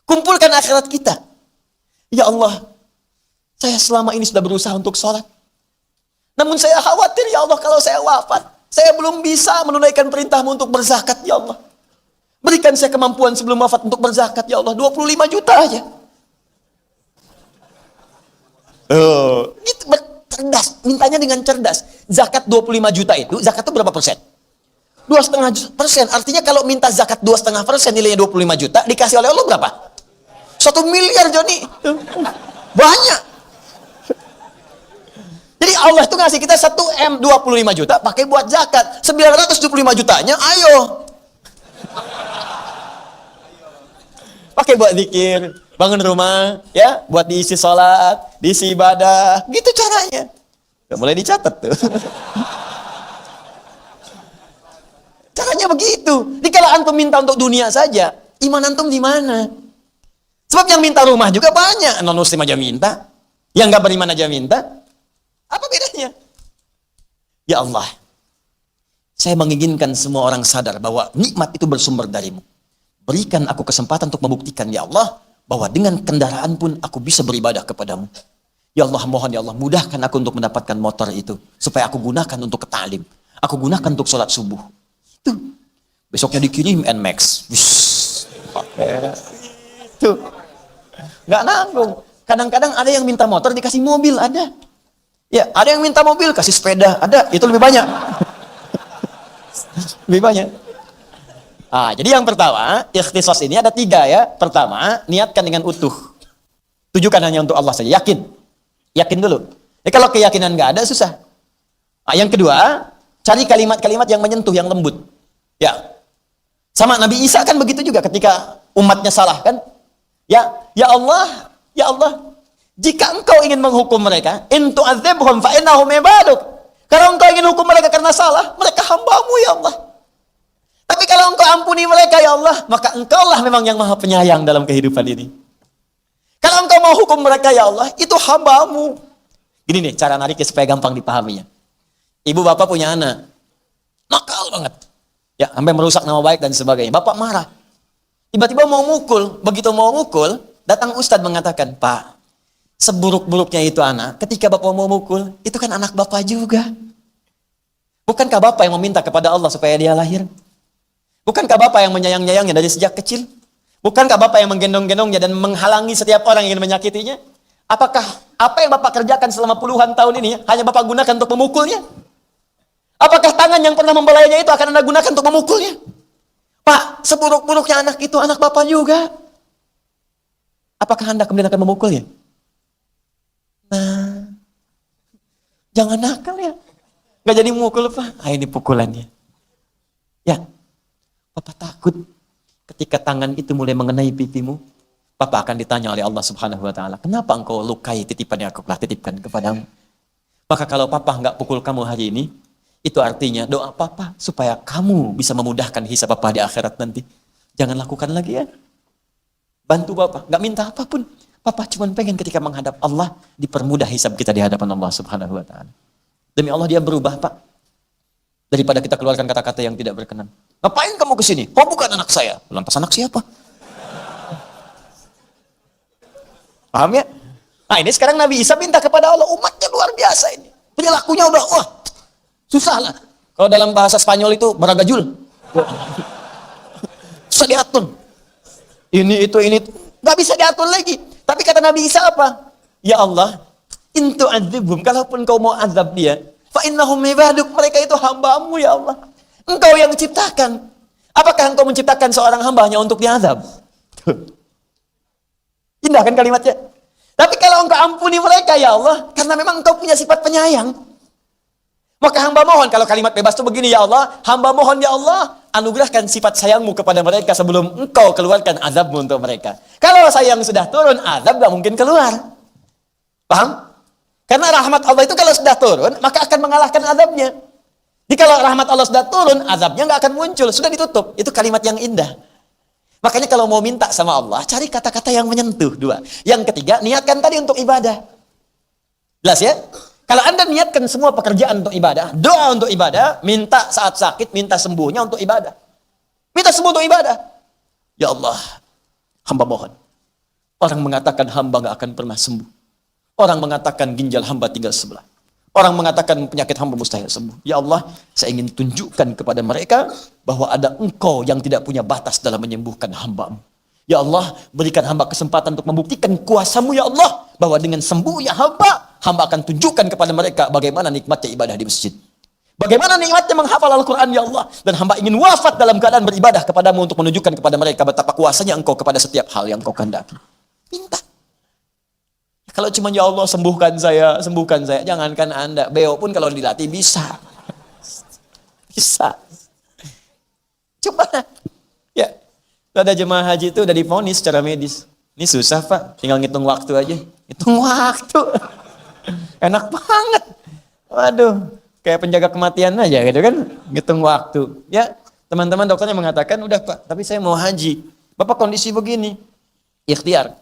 B: Kumpulkan akhirat kita. Ya Allah, saya selama ini sudah berusaha untuk sholat. Namun saya khawatir, ya Allah, kalau saya wafat, saya belum bisa menunaikan perintahmu untuk berzakat, ya Allah. Berikan saya kemampuan sebelum wafat untuk berzakat, ya Allah. 25 juta aja. Gitu, cerdas. Mintanya dengan cerdas. Zakat 25 juta itu, zakat itu berapa persen? 2,5%. Artinya kalau minta zakat 2,5%, nilainya 25 juta, dikasih oleh Allah berapa? 1 miliar, Joni. Banyak. Jadi Allah itu ngasih kita 1 M 25 juta pakai buat zakat. 975 jutanya ayo. Pakai buat zikir, bangun rumah, ya, buat diisi sholat, diisi ibadah. Gitu caranya. Udah mulai dicatat tuh. Caranya begitu. Jadi kalau antum minta untuk dunia saja, iman antum di mana? Sebab yang minta rumah juga banyak. Non-muslim aja minta. Yang nggak beriman aja minta. Apa bedanya? Ya Allah, saya menginginkan semua orang sadar bahwa nikmat itu bersumber darimu. Berikan aku kesempatan untuk membuktikan, ya Allah, bahwa dengan kendaraan pun aku bisa beribadah kepadamu. Ya Allah, mohon ya Allah, mudahkan aku untuk mendapatkan motor itu. Supaya aku gunakan untuk ke ta'lim. Aku gunakan untuk sholat subuh. Itu. Besoknya dikirim NMAX. Itu. Nggak nanggung. Kadang-kadang ada yang minta motor dikasih mobil, ada. Ya, ada yang minta mobil, kasih sepeda, ada, itu lebih banyak. Lebih banyak. Jadi yang pertama, ikhtisas ini ada 3 ya. Pertama, niatkan dengan utuh. Tujukan hanya untuk Allah saja, yakin. Yakin dulu. Kalau keyakinan nggak ada, susah. Yang kedua, cari kalimat-kalimat yang menyentuh, yang lembut. Ya. Sama Nabi Isa kan begitu juga ketika umatnya salah kan. Ya Allah, ya Allah. Jika engkau ingin menghukum mereka, in tu'adzibhum fa innahum ibaduk. Kalau engkau ingin hukum mereka karena salah, mereka hamba-Mu ya Allah. Tapi kalau engkau ampuni mereka ya Allah, maka engkaulah memang yang maha penyayang dalam kehidupan ini. Kalau engkau mau hukum mereka ya Allah, itu hamba-Mu. Gini nih cara nariknya supaya gampang dipahaminya. Ibu bapak punya anak, nakal banget. Ya, sampai merusak nama baik dan sebagainya. Bapak marah. Tiba-tiba mau mukul, begitu mau mukul, datang ustadz mengatakan, Pak, seburuk-buruknya itu anak, ketika bapak mau mukul, itu kan anak bapak juga. Bukankah bapak yang meminta kepada Allah supaya dia lahir? Bukankah bapak yang menyayang-nyayangnya dari sejak kecil? Bukankah bapak yang menggendong-gendongnya dan menghalangi setiap orang yang ingin menyakitinya? Apakah apa yang bapak kerjakan selama puluhan tahun ini hanya bapak gunakan untuk memukulnya? Apakah tangan yang pernah membelayanya itu akan anda gunakan untuk memukulnya? Pak, seburuk-buruknya anak itu anak bapak juga. Apakah anda kemudian akan memukulnya? Nah, jangan nakal ya. Nggak jadi mukul Pak. Ah, ini pukulannya. Ya, Bapak takut ketika tangan itu mulai mengenai pipimu, Bapak akan ditanya oleh Allah Subhanahu wa Ta'ala, kenapa engkau lukai titipan yang aku telah titipkan kepadamu? Maka kalau Papa nggak pukul kamu hari ini, itu artinya doa Papa supaya kamu bisa memudahkan hisab Papa di akhirat nanti. Jangan lakukan lagi ya. Bantu Bapak, nggak minta apapun. Papa cuma pengen ketika menghadap Allah, dipermudah hisab kita di hadapan Allah Subhanahu wa Ta'ala. Demi Allah dia berubah Pak. Daripada kita keluarkan kata-kata yang tidak berkenan. Ngapain kamu kesini? Kau bukan anak saya. Lantas anak siapa? Paham ya? Nah ini sekarang Nabi Isa minta kepada Allah, umatnya luar biasa ini. Perilakunya udah, wah, susah lah. Kalau dalam bahasa Spanyol itu beragajul. Susah diatur. Ini, itu. Gak bisa diatur lagi. Tapi kata Nabi Isa apa? Ya Allah, intu adzibhum, kalaupun kau mau azab dia, fa innahum ibaduk, mereka itu hamba-Mu ya Allah. Engkau yang ciptakan. Apakah engkau menciptakan seorang hamba hanya untuk diazab? Indah kan kalimatnya? Tapi kalau engkau ampuni mereka ya Allah, karena memang engkau punya sifat penyayang, maka hamba mohon, kalau kalimat bebas itu begini, ya Allah, hamba mohon ya Allah, anugerahkan sifat sayangmu kepada mereka sebelum engkau keluarkan azabmu untuk mereka. Kalau sayang sudah turun, azab gak mungkin keluar. Paham? Karena rahmat Allah itu kalau sudah turun, maka akan mengalahkan azabnya. Jadi kalau rahmat Allah sudah turun, azabnya nggak akan muncul, sudah ditutup. Itu kalimat yang indah. Makanya kalau mau minta sama Allah, cari kata-kata yang menyentuh, dua. Yang ketiga, niatkan tadi untuk ibadah. Jelas ya? Kalau anda niatkan semua pekerjaan untuk ibadah, doa untuk ibadah, minta saat sakit, minta sembuhnya untuk ibadah. Minta sembuh untuk ibadah. Ya Allah, hamba mohon. Orang mengatakan hamba nggak akan pernah sembuh. Orang mengatakan ginjal hamba tinggal sebelah. Orang mengatakan penyakit hamba mustahil sembuh. Ya Allah, saya ingin tunjukkan kepada mereka bahwa ada engkau yang tidak punya batas dalam menyembuhkan hamba-Mu. Ya Allah, berikan hamba kesempatan untuk membuktikan kuasa-Mu ya Allah. Bahwa dengan sembuhnya hamba akan tunjukkan kepada mereka bagaimana nikmatnya ibadah di masjid. Bagaimana nikmatnya menghafal Al-Quran ya Allah. Dan hamba ingin wafat dalam keadaan beribadah kepadamu untuk menunjukkan kepada mereka betapa kuasanya engkau kepada setiap hal yang engkau kehendaki. Minta. Kalau cuma ya Allah sembuhkan saya, jangankan anda, beo pun kalau dilatih bisa. Bisa. Coba. Ya, ada jemaah haji itu udah divonis secara medis. Ini susah Pak, tinggal ngitung waktu aja. Hitung waktu. Enak banget. Waduh, kayak penjaga kematian aja gitu kan, ngitung waktu. Ya, teman-teman dokternya mengatakan, udah Pak, tapi saya mau haji. Bapak kondisi begini. Ikhtiar.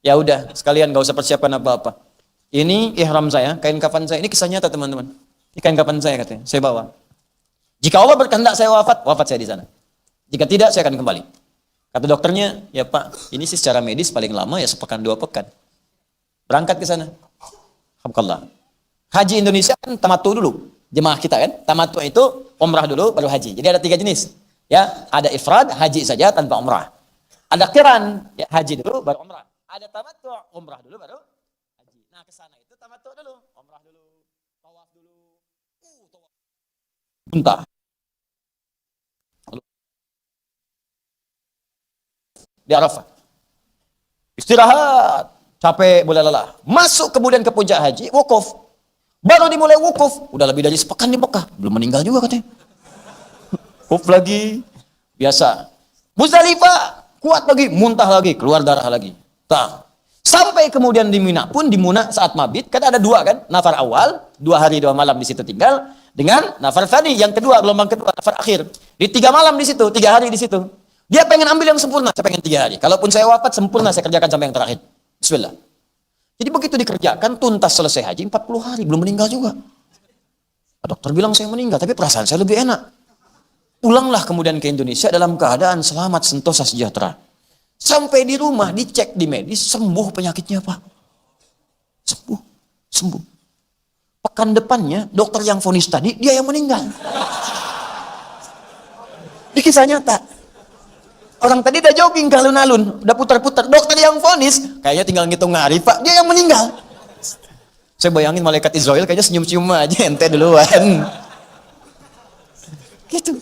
B: Ya udah, sekalian gak usah persiapan apa-apa. Ini ihram saya, kain kafan saya. Ini kisah nyata teman-teman. Ini kain kafan saya katanya, saya bawa. Jika Allah berkehendak saya wafat saya di sana. Jika tidak, saya akan kembali. Kata dokternya, ya Pak, ini sih secara medis paling lama ya sepekan 2 pekan. Berangkat ke sana. Alhamdulillah. Haji Indonesia kan tamattu dulu. Jemaah kita kan, tamattu itu umrah dulu baru haji. Jadi ada 3 jenis. Ya, ada ifrad, haji saja tanpa umrah. Ada qiran, ya haji dulu baru umrah. Ada tamattu, umrah dulu baru haji. Nah, ke sana itu tamattu dulu, umrah dulu, tawaf dulu. Tawaf. Muntah. Di Arafah. Istirahat, capek, boleh lelah. Masuk kemudian ke puncak haji, wukuf. Baru dimulai wukuf, udah lebih dari sepekan di Mekah, belum meninggal juga katanya. Wukuf lagi, biasa. Muzdalifah, kuat lagi, muntah lagi, keluar darah lagi. Nah, Sampai kemudian di Mina pun, di Muna saat mabit, kan ada dua kan, nafar awal, 2 hari 2 malam di situ tinggal, dengan nafar tsani, yang kedua, gelombang kedua, nafar akhir. Di 3 malam di situ, 3 hari di situ. Dia pengen ambil yang sempurna, saya pengen 3 hari. Kalaupun saya wafat, sempurna saya kerjakan sampai yang terakhir. Bismillah. Jadi begitu dikerjakan, tuntas selesai haji, 40 hari, belum meninggal juga. Dokter bilang saya meninggal, tapi perasaan saya lebih enak. Pulanglah kemudian ke Indonesia dalam keadaan selamat, sentosa, sejahtera. Sampai di rumah, dicek di medis, sembuh penyakitnya Pak. Sembuh. Pekan depannya, dokter yang vonis tadi, dia yang meninggal. Ini kisah nyata. Orang tadi udah jogging ke alun-alun, udah putar-putar. Dokter yang vonis, kayaknya tinggal ngitung hari Pak, dia yang meninggal. Saya bayangin malaikat Israel kayaknya senyum-senyum aja, ente duluan. Gitu.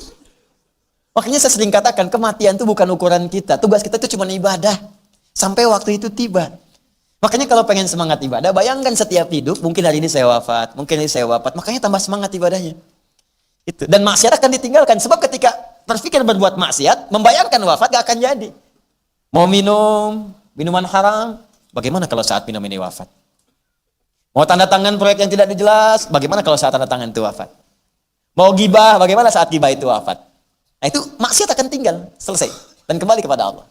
B: Makanya saya sering katakan, kematian itu bukan ukuran kita. Tugas kita itu cuma ibadah. Sampai waktu itu tiba. Makanya kalau pengen semangat ibadah, bayangkan setiap hidup, mungkin hari ini saya wafat, mungkin hari ini saya wafat. Makanya tambah semangat ibadahnya. Itu. Dan maksiat akan ditinggalkan. Sebab ketika terpikir berbuat maksiat, membayangkan wafat gak akan jadi. Mau minum, minuman haram, bagaimana kalau saat minum ini wafat? Mau tanda tangan proyek yang tidak dijelas, bagaimana kalau saat tanda tangan itu wafat? Mau gibah, bagaimana saat gibah itu wafat? Nah itu maksiat akan tinggal, selesai. Dan kembali kepada Allah.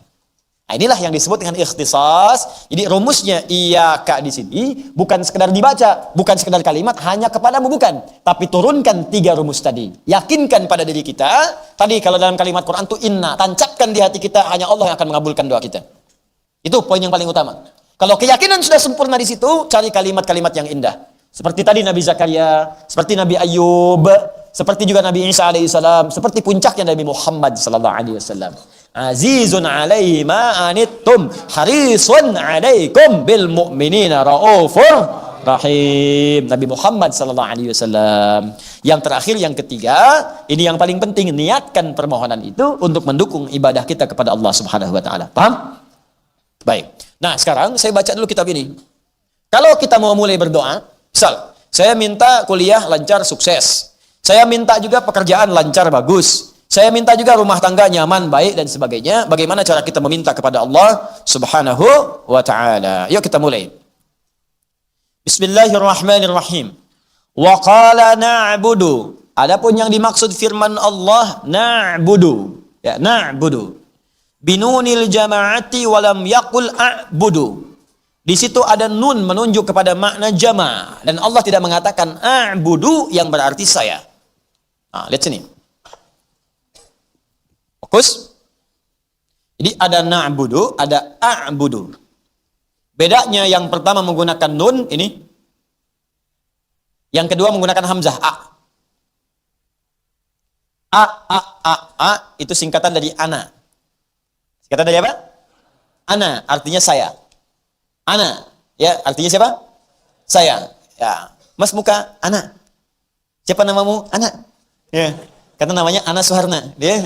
B: Nah inilah yang disebut dengan ikhtisas. Jadi rumusnya iyyaka di sini bukan sekedar dibaca, bukan sekedar kalimat, hanya kepadamu bukan. Tapi turunkan 3 rumus tadi. Yakinkan pada diri kita. Tadi kalau dalam kalimat Quran itu inna. Tancapkan di hati kita, hanya Allah yang akan mengabulkan doa kita. Itu poin yang paling utama. Kalau keyakinan sudah sempurna di situ, cari kalimat-kalimat yang indah. Seperti tadi Nabi Zakaria, seperti Nabi Ayub, seperti juga Nabi Isa alaihissalam, seperti puncaknya Nabi Muhammad sallallahu alaihi wasallam. Azizun alaihi ma anittum, harisun alaikum bil mu'minina raufur rahim. Nabi Muhammad sallallahu alaihi wasallam. Yang terakhir, yang ketiga, ini yang paling penting, niatkan permohonan itu untuk mendukung ibadah kita kepada Allah Subhanahu wa taala. Paham? Baik. Nah, sekarang saya baca dulu kitab ini. Kalau kita mau mulai berdoa, misal, saya minta kuliah lancar sukses. Saya minta juga pekerjaan lancar bagus. Saya minta juga rumah tangga nyaman, baik dan sebagainya. Bagaimana cara kita meminta kepada Allah Subhanahu wa taala? Yuk kita mulai. Bismillahirrahmanirrahim. Wa qala na'budu. Adapun yang dimaksud firman Allah na'budu. Ya, na'budu. Binunil jama'ati wa lam yaqul a'budu. Di situ ada nun menunjuk kepada makna jama' dan Allah tidak mengatakan a'budu yang berarti saya. Nah, lihat sini. Fokus. Jadi ada na'budu, ada a'budu. Bedanya yang pertama menggunakan nun ini. Yang kedua menggunakan hamzah a. A itu singkatan dari ana. Singkatan dari apa? Ana, artinya saya. Ana, ya artinya siapa? Saya. Ya, Mas muka Ana. Siapa namamu? Ana. Ya, karena namanya Ana Suharna. Dia,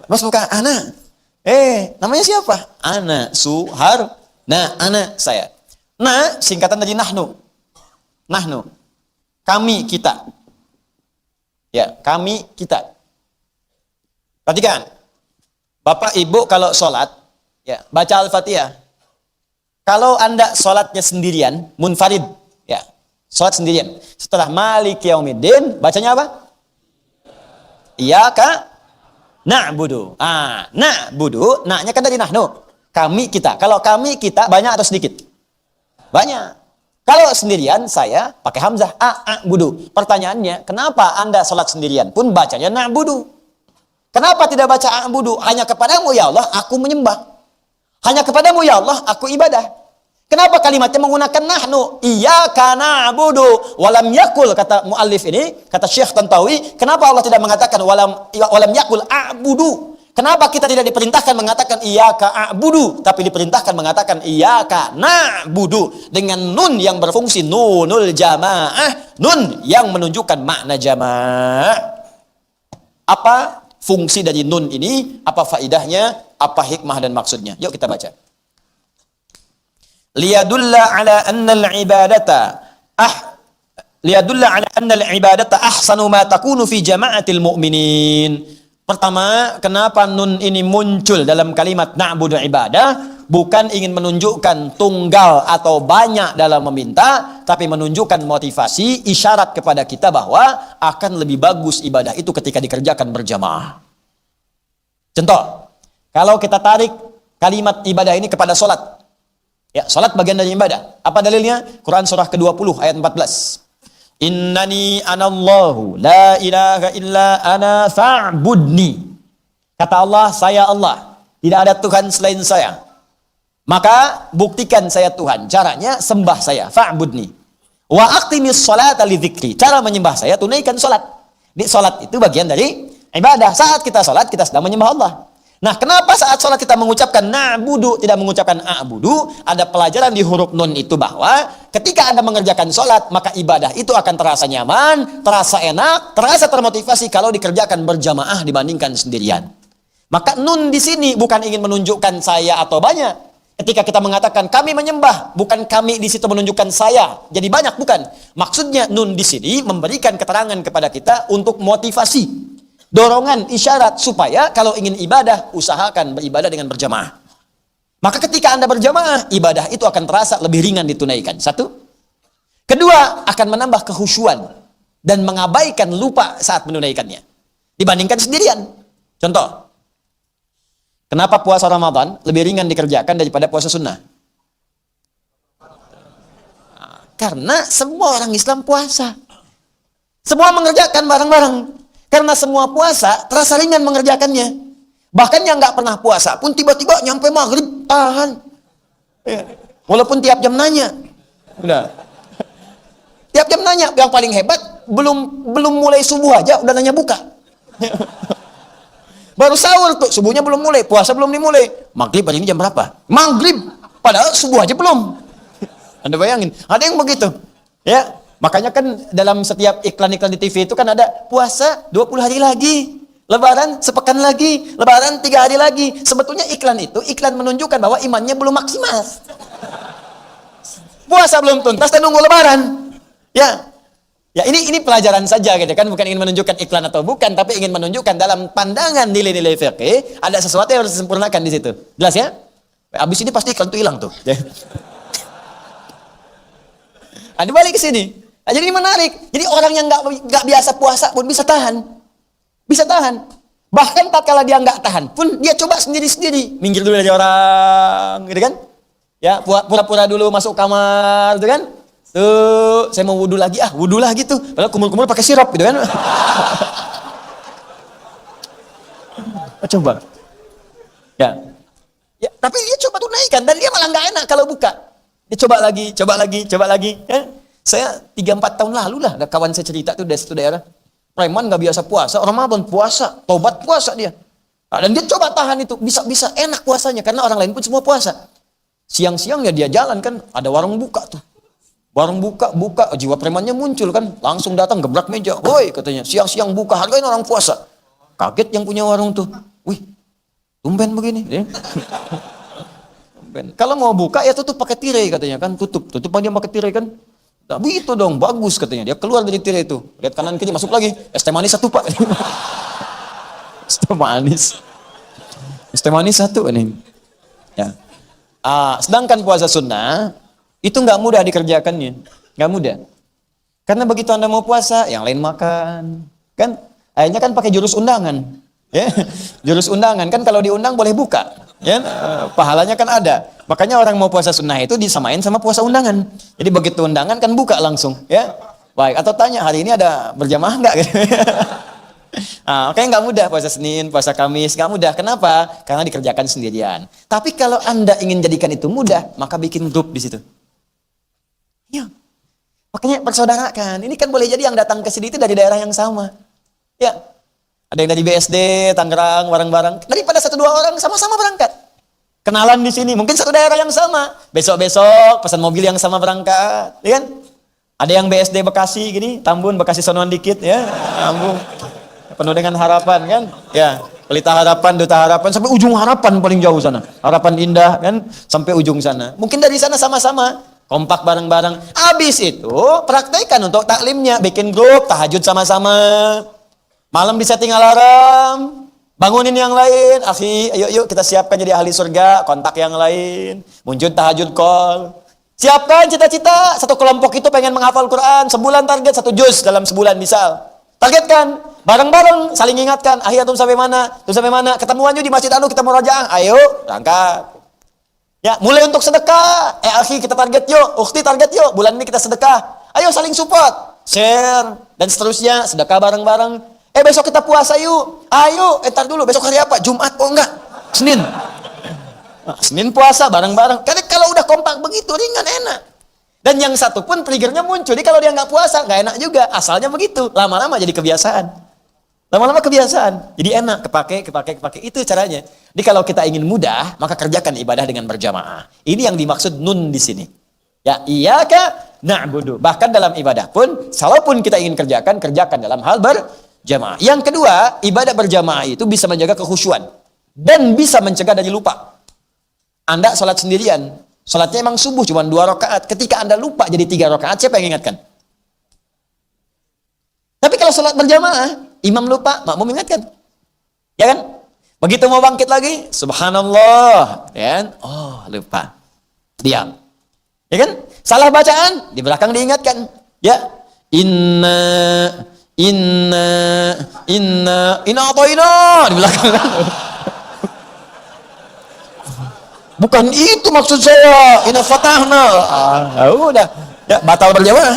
B: Mas muka Ana. Namanya siapa? Ana Suharna. Ana saya. Nah, singkatan dari nahnu. Nahnu. Kami kita. Ya, kami kita. Perhatikan. Bapak Ibu kalau sholat, ya baca Al-Fatihah. Kalau Anda sholatnya sendirian, munfarid, ya, sholat sendirian. Setelah Maliki Yaumiddin, bacanya apa? Iyyaka na'budu. Na'budu, na-nya kan dari nahnu. Kami kita. Kalau kami kita banyak atau sedikit? Banyak. Kalau sendirian saya pakai hamzah a'budu. Pertanyaannya, kenapa Anda sholat sendirian pun bacanya na'budu? Kenapa tidak baca a'budu? Hanya kepadamu ya Allah aku menyembah. Hanya kepadamu ya Allah aku ibadah. Kenapa kalimatnya menggunakan nahnu? Iyyaka na'budu walam yakul, kata muallif ini, kata Syekh Tantawi, kenapa Allah tidak mengatakan walam yakul a'budu? Kenapa kita tidak diperintahkan mengatakan iyyaka a'budu, tapi diperintahkan mengatakan iyyaka na'budu dengan nun yang berfungsi nunul jamaah, nun yang menunjukkan makna jamaah. Apa fungsi dari nun ini? Apa faidahnya? Apa hikmah dan maksudnya? Yuk kita baca. Liyadulla ala anna al-ibadata ahsanu ma takunu fi jama'atil mu'minin. Pertama, kenapa nun ini muncul dalam kalimat na'budu ibadah? bukan ingin menunjukkan tunggal atau banyak dalam meminta, tapi menunjukkan motivasi, isyarat kepada kita bahwa akan lebih bagus ibadah itu ketika dikerjakan berjamaah. Contoh, kalau kita tarik kalimat ibadah ini kepada sholat. Ya, sholat bagian dari ibadah. Apa dalilnya? Quran surah ke-20 ayat 14. Innani anallahu la ilaha illa ana fa'budni. Kata Allah, saya Allah, tidak ada Tuhan selain saya. Maka buktikan saya Tuhan. Caranya sembah saya, fa'budni. Wa aqimis sholata li dzikri. Cara menyembah saya, tunaikan sholat. Di sholat itu bagian dari ibadah. Saat kita sholat, kita sedang menyembah Allah. Nah, kenapa saat sholat kita mengucapkan na'budu, tidak mengucapkan a'budu? Ada pelajaran di huruf nun itu bahwa ketika Anda mengerjakan sholat, maka ibadah itu akan terasa nyaman, terasa enak, terasa termotivasi kalau dikerjakan berjamaah dibandingkan sendirian. Maka nun di sini bukan ingin menunjukkan saya atau banyak. Ketika kita mengatakan kami menyembah, bukan kami di situ menunjukkan saya. Jadi banyak, bukan. Maksudnya nun di sini memberikan keterangan kepada kita untuk motivasi. Dorongan, isyarat supaya kalau ingin ibadah, usahakan beribadah dengan berjamaah. Maka ketika Anda berjamaah, ibadah itu akan terasa lebih ringan ditunaikan. Satu. Kedua, akan menambah kekhusyuan dan mengabaikan lupa saat menunaikannya dibandingkan sendirian. Contoh, kenapa puasa Ramadan lebih ringan dikerjakan daripada puasa sunnah? Karena semua orang Islam puasa. Semua mengerjakan bareng-bareng. Karena semua puasa, terasa ringan mengerjakannya. Bahkan yang nggak pernah puasa pun tiba-tiba nyampe maghrib, tahan. Ya. Walaupun tiap jam nanya. Udah. Tiap jam nanya, yang paling hebat, belum mulai subuh aja, udah nanya buka. Baru sahur tuh, subuhnya belum mulai, puasa belum dimulai. Maghrib hari ini jam berapa? Maghrib, padahal subuh aja belum. Anda bayangin, ada yang begitu. Ya. Makanya kan dalam setiap iklan-iklan di TV itu kan ada puasa 20 hari lagi, lebaran sepekan lagi, lebaran 3 hari lagi. Sebetulnya iklan itu iklan menunjukkan bahwa imannya belum maksimal. Puasa belum tuntas dan nunggu lebaran. Ya. Ya, ini pelajaran saja gitu kan, bukan ingin menunjukkan iklan atau bukan, tapi ingin menunjukkan dalam pandangan nilai-nilai fikih ada sesuatu yang harus disempurnakan di situ. Jelas ya? Habis ini pasti iklan itu hilang tuh. Ada balik ke sini. Nah, jadi menarik. Jadi orang yang nggak biasa puasa pun bisa tahan. Bisa tahan. Bahkan tak kala dia nggak tahan pun dia coba sendiri-sendiri. Minggir dulu dari orang, gitu kan? Ya, pura-pura dulu masuk kamar, gitu kan? Tuh, saya mau wudu lagi, wudu lah gitu. Padahal kumur-kumur pakai sirup, gitu kan? Coba. Ya. Ya, tapi dia coba tunaikan dan dia malah nggak enak kalau buka. Dia coba lagi. Ya. Saya 3-4 tahun lalu lah, ada kawan saya cerita tuh dari satu daerah. Preman nggak biasa puasa, Ramadan puasa, tobat puasa dia. Nah, dan dia coba tahan itu, bisa enak puasanya karena orang lain pun semua puasa. Siang-siang ya dia jalan kan, ada warung buka tuh. Warung buka, jiwa premannya muncul kan, langsung datang gebrak meja. Woi katanya, siang-siang buka, hargain orang puasa. Kaget yang punya warung tuh. Wih, tumben begini. Ya. Tumben. Kalau mau buka ya tutup pakai tirai katanya kan, tutup dia pakai tirai kan. Nah, begitu dong, bagus katanya. Dia keluar dari tirai itu. Lihat kanan kiri, masuk lagi. Es teh manis 1 pak. Es teh manis 1 ini. Ya. Sedangkan puasa sunnah itu nggak mudah dikerjakannya, nggak mudah. Karena begitu Anda mau puasa, yang lain makan, kan? Akhirnya kan pakai jurus undangan. Ya, jurus undangan kan kalau diundang boleh buka, ya, pahalanya kan ada. Makanya orang mau puasa sunnah itu disamain sama puasa undangan. Jadi begitu undangan kan buka langsung, ya. Baik, atau tanya hari ini ada berjamaah nggak? Makanya nggak mudah puasa Senin, puasa Kamis, nggak mudah. Kenapa? Karena dikerjakan sendirian. Tapi kalau Anda ingin jadikan itu mudah, maka bikin grup di situ. Ya, makanya persaudarakan. Ini kan boleh jadi yang datang ke sini itu dari daerah yang sama, ya. Ada yang dari BSD, Tangerang, bareng-bareng. Daripada 1-2 orang sama-sama berangkat. Kenalan di sini, mungkin satu daerah yang sama. Besok-besok pesan mobil yang sama berangkat, ya kan? Ada yang BSD Bekasi gini, Tambun, Bekasi sonoan dikit ya, Tambun. Penuh dengan harapan kan? Ya, Pelita Harapan, Duta Harapan sampai ujung Harapan paling jauh sana. Harapan Indah kan sampai ujung sana. Mungkin dari sana sama-sama kompak bareng-bareng. Habis itu praktekkan untuk taklimnya, bikin grup tahajud sama-sama. Malam disetting alarm, Bangunin yang lain, akhi, ayo yuk kita siapkan jadi ahli surga, kontak yang lain, muncul tahajud call. Siapkan cita-cita, satu kelompok itu pengen menghafal Quran, sebulan target 1 juz dalam sebulan misal. Targetkan, bareng-bareng, saling ingatkan, akhi antum sampai mana, ketemuan yuk di masjid anu kita murajaah, ayo, berangkat. Ya, mulai untuk sedekah, akhi kita target yuk, ukhti target yuk, bulan ini kita sedekah, ayo saling support, share, dan seterusnya, sedekah bareng-bareng. Besok kita puasa yuk. Ayo, entar dulu. Besok hari apa? Jumat. Oh enggak. Senin. Senin puasa bareng-bareng. Karena kalau udah kompak begitu, ringan, enak. Dan yang satu pun triggernya muncul. Jadi kalau dia nggak puasa, nggak enak juga. Asalnya begitu. Lama-lama jadi kebiasaan. Lama-lama kebiasaan. Jadi enak. Kepake. Itu caranya. Jadi kalau kita ingin mudah, maka kerjakan ibadah dengan berjamaah. Ini yang dimaksud nun di sini. Ya, iyyaka na'budu. Bahkan dalam ibadah pun, salaupun kita ingin kerjakan dalam hal berjamaah. Yang kedua, ibadah berjamaah itu bisa menjaga kekhusyuan dan bisa mencegah dari lupa. Anda sholat sendirian, sholatnya emang subuh cuma 2 rakaat. Ketika Anda lupa jadi 3 rakaat, siapa yang ingatkan? Tapi kalau sholat berjamaah, imam lupa, makmum ingatkan. Ya kan? Begitu mau bangkit lagi, subhanallah, ya kan? Oh, lupa. Diam. Ya kan? Salah bacaan, di belakang diingatkan. Ya. Inna atoina di belakang. Bukan itu maksud saya. Inna fatahna. Udah. Ya, batal berjamaah.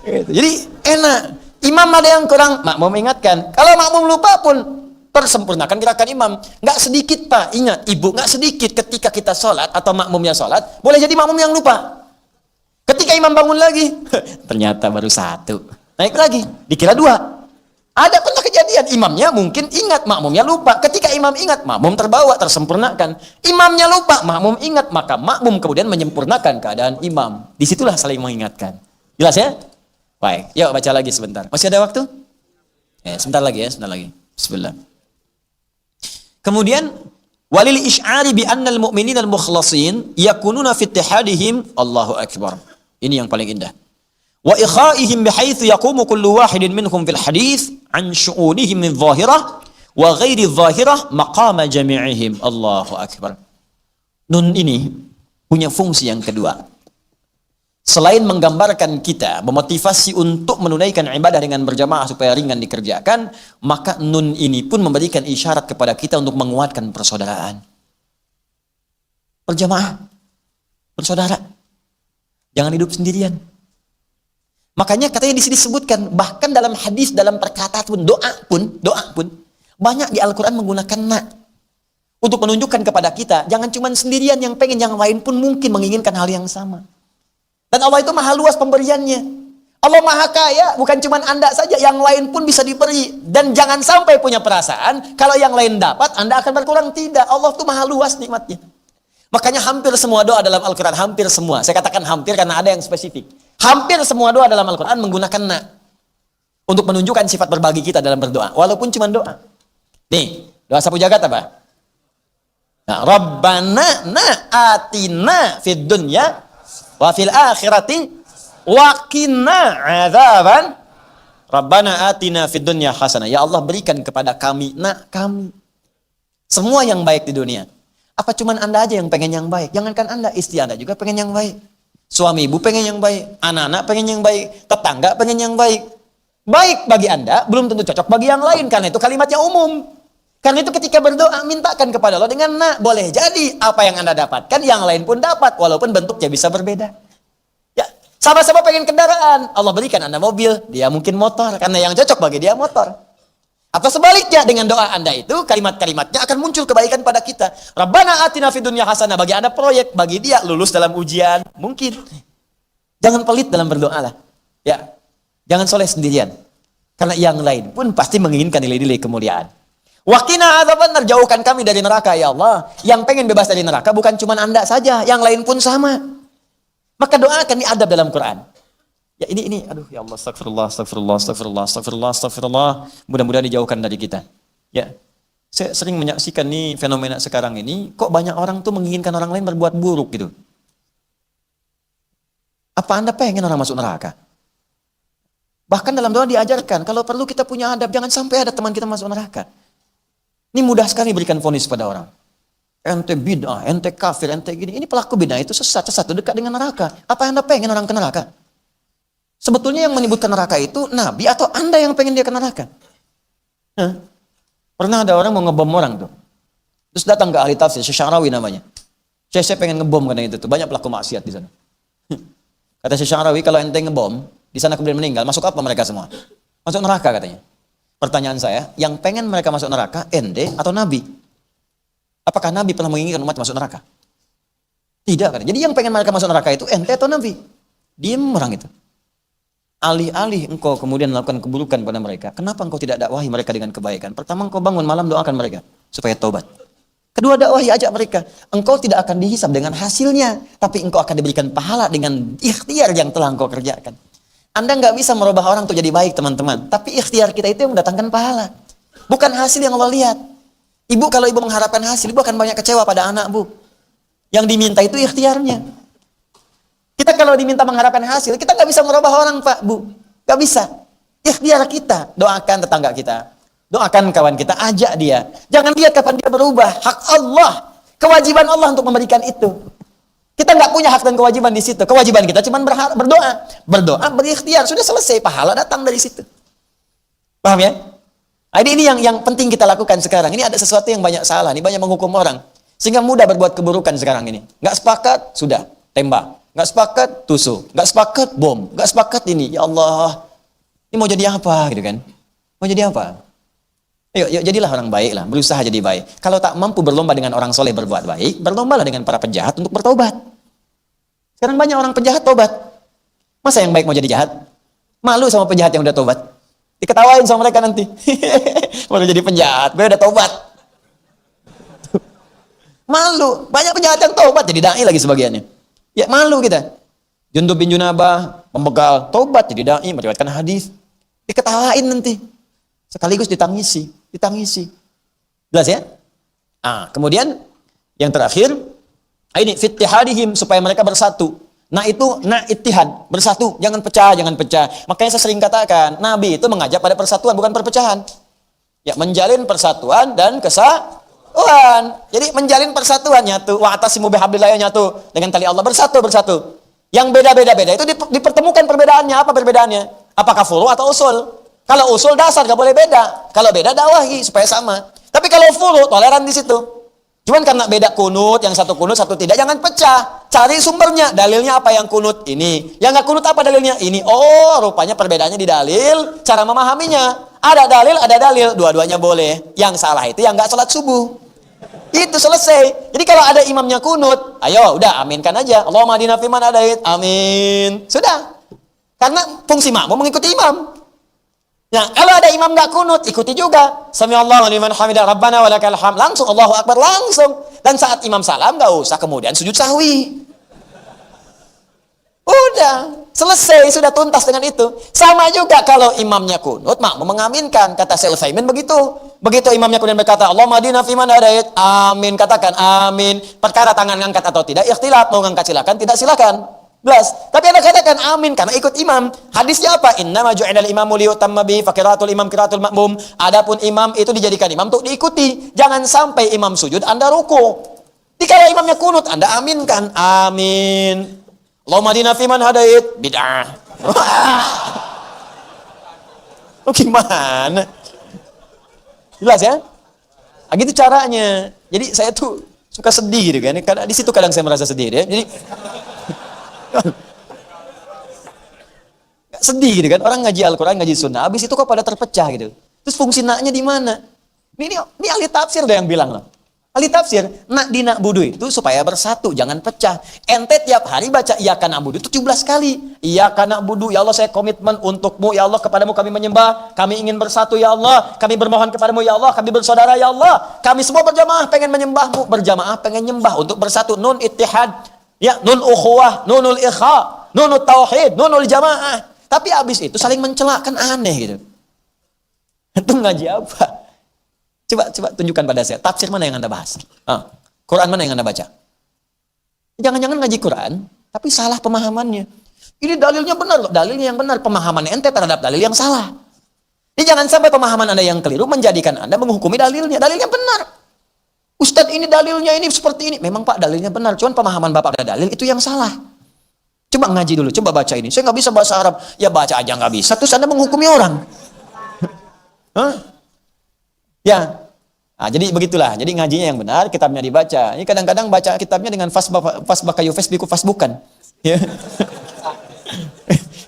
B: Gitu. Jadi enak. Imam ada yang kurang, makmum ingatkan. Kalau makmum lupa pun persempurnakan gerakan imam. Nggak sedikit Pak, ingat ibu, nggak sedikit ketika kita sholat atau makmumnya sholat, boleh jadi makmum yang lupa. Ketika imam bangun lagi, ternyata baru 1. Naik lagi, dikira 2. Ada pernah kejadian, imamnya mungkin ingat, makmumnya lupa. Ketika imam ingat, makmum terbawa, tersempurnakan. Imamnya lupa, makmum ingat, maka makmum kemudian menyempurnakan keadaan imam. Disitulah saling mengingatkan. Jelas ya? Baik, yuk baca lagi sebentar. Masih ada waktu? Sebentar lagi. Bismillah. Kemudian, walil isy'ari bi annal mu'minina al-mukhlasin yakununa fi ittihadihim Allahu akbar. Ini yang paling indah. Wa ikhaihim bihaitsu yaqumu kullu wahidin minhum fil hadits an syu'unihim min zahirah wa ghairi zahirah maqama jami'ihim. Allahu akbar. Nun ini punya fungsi yang kedua. Selain menggambarkan kita, memotivasi untuk menunaikan ibadah dengan berjamaah supaya ringan dikerjakan, maka nun ini pun memberikan isyarat kepada kita untuk menguatkan persaudaraan. Berjamaah, bersaudara. Jangan hidup sendirian. Makanya katanya di sini disebutkan, bahkan dalam hadis, dalam perkataan pun, doa pun, banyak di Al-Quran menggunakan na. Untuk menunjukkan kepada kita, jangan cuma sendirian yang pengen, yang lain pun mungkin menginginkan hal yang sama. Dan Allah itu maha luas pemberiannya. Allah maha kaya, bukan cuma Anda saja, yang lain pun bisa diberi. Dan jangan sampai punya perasaan, kalau yang lain dapat, Anda akan berkurang. Tidak, Allah itu maha luas nikmatnya. Makanya hampir semua doa dalam Al-Quran, hampir semua. Saya katakan hampir karena ada yang spesifik. Hampir semua doa dalam Al-Quran menggunakan na. Untuk menunjukkan sifat berbagi kita dalam berdoa. Walaupun cuma doa. Nih, doa sapu jagat apa? Nah, Rabbana atina fid dunya wa fil akhirati wa qina adzaban. Rabbana atina fid dunya hasanah. Ya Allah, berikan kepada kami kami semua yang baik di dunia. Apa cuman Anda aja yang pengen yang baik? Jangankan Anda, istri Anda juga pengen yang baik. Suami ibu pengen yang baik, anak-anak pengen yang baik, tetangga pengen yang baik. Baik bagi Anda belum tentu cocok bagi yang lain, karena itu kalimatnya umum. Karena itu ketika berdoa, mintakan kepada Allah dengan boleh jadi apa yang Anda dapatkan, yang lain pun dapat, walaupun bentuknya bisa berbeda. Ya, sama-sama pengen kendaraan, Allah berikan Anda mobil, dia mungkin motor, karena yang cocok bagi dia motor. Atau sebaliknya, dengan doa Anda itu, kalimat-kalimatnya akan muncul kebaikan pada kita. Rabbana atina fid dunya hasanah, bagi Anda proyek, bagi dia lulus dalam ujian, mungkin. Jangan pelit dalam berdoa lah. Ya, jangan soleh sendirian. Karena yang lain pun pasti menginginkan nilai-nilai kemuliaan. Waqina adzabannar, jauhkan kami dari neraka ya Allah. Yang pengen bebas dari neraka bukan cuma Anda saja, yang lain pun sama. Maka doa akan diadab dalam Quran. Ya ini, aduh ya Allah, astagfirullah. Mudah-mudahan dijauhkan dari kita. Ya, saya sering menyaksikan nih fenomena sekarang ini, kok banyak orang tuh menginginkan orang lain berbuat buruk gitu. Apa Anda pengen orang masuk neraka? Bahkan dalam doa diajarkan, kalau perlu kita punya adab, jangan sampai ada teman kita masuk neraka. Ini mudah sekali berikan vonis pada orang. Ente bid'ah, ente kafir, ente gini. Ini pelaku bid'ah itu sesat itu dekat dengan neraka. Apa Anda pengen orang ke neraka? Sebetulnya yang menyebutkan neraka itu Nabi atau Anda yang pengen dia ke neraka? Hah? Pernah ada orang mau ngebom orang tuh. Terus datang ke ahli tafsir, Syekh Sya'rawi namanya. Saya pengen ngebom karena itu tuh. Banyak pelaku maksiat di sana. Kata Syekh Sya'rawi, kalau ente ngebom, di sana kemudian meninggal, masuk apa mereka semua? Masuk neraka katanya. Pertanyaan saya, yang pengen mereka masuk neraka, ente atau Nabi? Apakah Nabi pernah menginginkan umat masuk neraka? Tidak katanya. Jadi yang pengen mereka masuk neraka itu ente atau Nabi? Diem orang itu. Alih-alih engkau kemudian melakukan keburukan pada mereka, kenapa engkau tidak dakwahi mereka dengan kebaikan? Pertama engkau bangun malam doakan mereka supaya taubat. Kedua dakwahi ajak mereka. Engkau tidak akan dihisab dengan hasilnya, tapi engkau akan diberikan pahala dengan ikhtiar yang telah engkau kerjakan. Anda nggak bisa merubah orang untuk jadi baik teman-teman, tapi ikhtiar kita itu yang mendatangkan pahala. Bukan hasil yang Allah lihat. Ibu kalau ibu mengharapkan hasil, ibu akan banyak kecewa pada anak bu. Yang diminta itu ikhtiarnya. Kita kalau diminta mengharapkan hasil, kita nggak bisa merubah orang pak, bu. Nggak bisa. Ikhtiar kita, doakan tetangga kita. Doakan kawan kita, ajak dia. Jangan lihat kapan dia berubah. Hak Allah. Kewajiban Allah untuk memberikan itu. Kita nggak punya hak dan kewajiban di situ. Kewajiban kita cuma berdoa. Berdoa, berikhtiar. Sudah selesai, pahala datang dari situ. Paham ya? Nah, ini yang penting kita lakukan sekarang. Ini ada sesuatu yang banyak salah. Ini banyak menghukum orang. Sehingga mudah berbuat keburukan sekarang ini. Nggak sepakat, sudah. Tembak. Nggak sepakat, tusuk. Nggak sepakat, bom. Nggak sepakat ini. Ya Allah. Ini mau jadi apa? Gitu kan? Mau jadi apa? Yuk, jadilah orang baik lah. Berusaha jadi baik. Kalau tak mampu berlomba dengan orang soleh berbuat baik, berlombalah dengan para penjahat untuk bertobat. Sekarang banyak orang penjahat tobat. Masa yang baik mau jadi jahat? Malu sama penjahat yang udah tobat. Diketawain sama mereka nanti. Baru jadi penjahat, gue udah tobat. Malu. Banyak penjahat yang tobat, jadi da'i lagi sebagiannya. Ya malu kita. Jundub bin Junabah, pembegal, tobat jadi da'i, meriwayatkan hadis. Diketawain nanti. Sekaligus ditangisi. Jelas ya? Kemudian yang terakhir, ini fittihadihim supaya mereka bersatu. Nah itu, ittihad, bersatu, jangan pecah. Makanya saya sering katakan, Nabi itu mengajak pada persatuan, bukan perpecahan. Ya, menjalin persatuan dan kesatuan. Jadi menjalin persatuan nyatu, wa'tasimu bihablillah nyatu dengan tali Allah bersatu. Yang beda-beda itu dipertemukan perbedaannya. Apa perbedaannya? Apakah furu atau usul? Kalau usul dasar gak boleh beda. Kalau beda dakwahi supaya sama. Tapi kalau furu toleran di situ. Cuman karena beda kunut, yang satu kunut satu tidak, jangan pecah. Cari sumbernya, dalilnya apa yang kunut ini, yang nggak kunut apa dalilnya ini. Oh, rupanya perbedaannya di dalil, cara memahaminya. Ada dalil, dua-duanya boleh. Yang salah itu yang nggak sholat subuh. Itu selesai. Jadi kalau ada imamnya kunut, ayo udah aminkan aja. Allahumma hadina fiman hadait. Amin. Sudah. Karena fungsi makmum mengikuti imam. Nah, kalau ada imam nggak kunut, ikuti juga. Sami'allahu liman hamidah rabbana walakal hamd. Langsung Allahu Akbar langsung. Dan saat imam salam nggak usah kemudian sujud sahwi. Udah, selesai, sudah tuntas dengan itu. Sama juga kalau imamnya kunut, makmum mengaminkan. Kata Syekh Utsaimin begitu. Begitu imamnya kemudian berkata, Allahumma hadina fiman hadait. Amin, katakan amin. Perkara tangan ngangkat atau tidak, ikhtilaf. Mau ngangkat silakan, tidak silakan. Belas. Tapi Anda katakan amin karena ikut imam. Hadisnya apa? Innama ju'ilal imamu liyutamma bihi fa qiraatul imam qiraatul makmum. Adapun imam itu dijadikan imam untuk diikuti. Jangan sampai imam sujud Anda ruku. Dikala imamnya kunut Anda aminkan. Amin. Allahumma hadina fiman hadait. Bid'ah. Gimana? Jelas ya? Gitu caranya. Jadi saya tuh suka sedih gitu kan. Karena di situ kadang saya merasa sedih ya. Jadi sedih gitu kan, orang ngaji Al-Quran, ngaji Sunnah, habis itu kok pada terpecah gitu. Terus fungsi naknya di mana? Ini ahli tafsir udah yang bilang loh. Ahli tafsir, di na'budu itu supaya bersatu, jangan pecah. Ente tiap hari baca iyyaka na'budu itu 17 kali. Iyyaka na'budu, ya Allah saya komitmen untukmu, ya Allah kepadamu kami menyembah, kami ingin bersatu ya Allah, kami bermohon kepadamu ya Allah, kami bersaudara ya Allah, kami semua berjamaah pengen menyembahmu, berjamaah pengen nyembah untuk bersatu, nun ittihad. Ya, nun ukhuwah, nunul ikha, nunul tauhid, nunul jamaah. Tapi habis itu saling mencela, kan aneh gitu. Itu ngaji apa? Coba tunjukkan pada saya, tafsir mana yang Anda bahas? Quran mana yang Anda baca? Jangan-jangan ngaji Quran, tapi salah pemahamannya. Ini dalilnya benar loh, dalilnya yang benar. Pemahaman ente terhadap dalil yang salah. Ini jangan sampai pemahaman Anda yang keliru menjadikan Anda menghukumi dalilnya. Dalilnya benar. Ustadz ini dalilnya ini seperti ini. Memang Pak dalilnya benar, cuman pemahaman Bapak ada dalil itu yang salah. Coba ngaji dulu, coba baca ini. Saya nggak bisa bahasa Arab. Ya baca aja nggak bisa, terus Anda menghukumi orang. Hah? Ya. Nah, jadi begitulah. Jadi ngajinya yang benar, kitabnya dibaca. Ini kadang-kadang baca kitabnya dengan fasbaka yufasbiku fasbukan. Ya.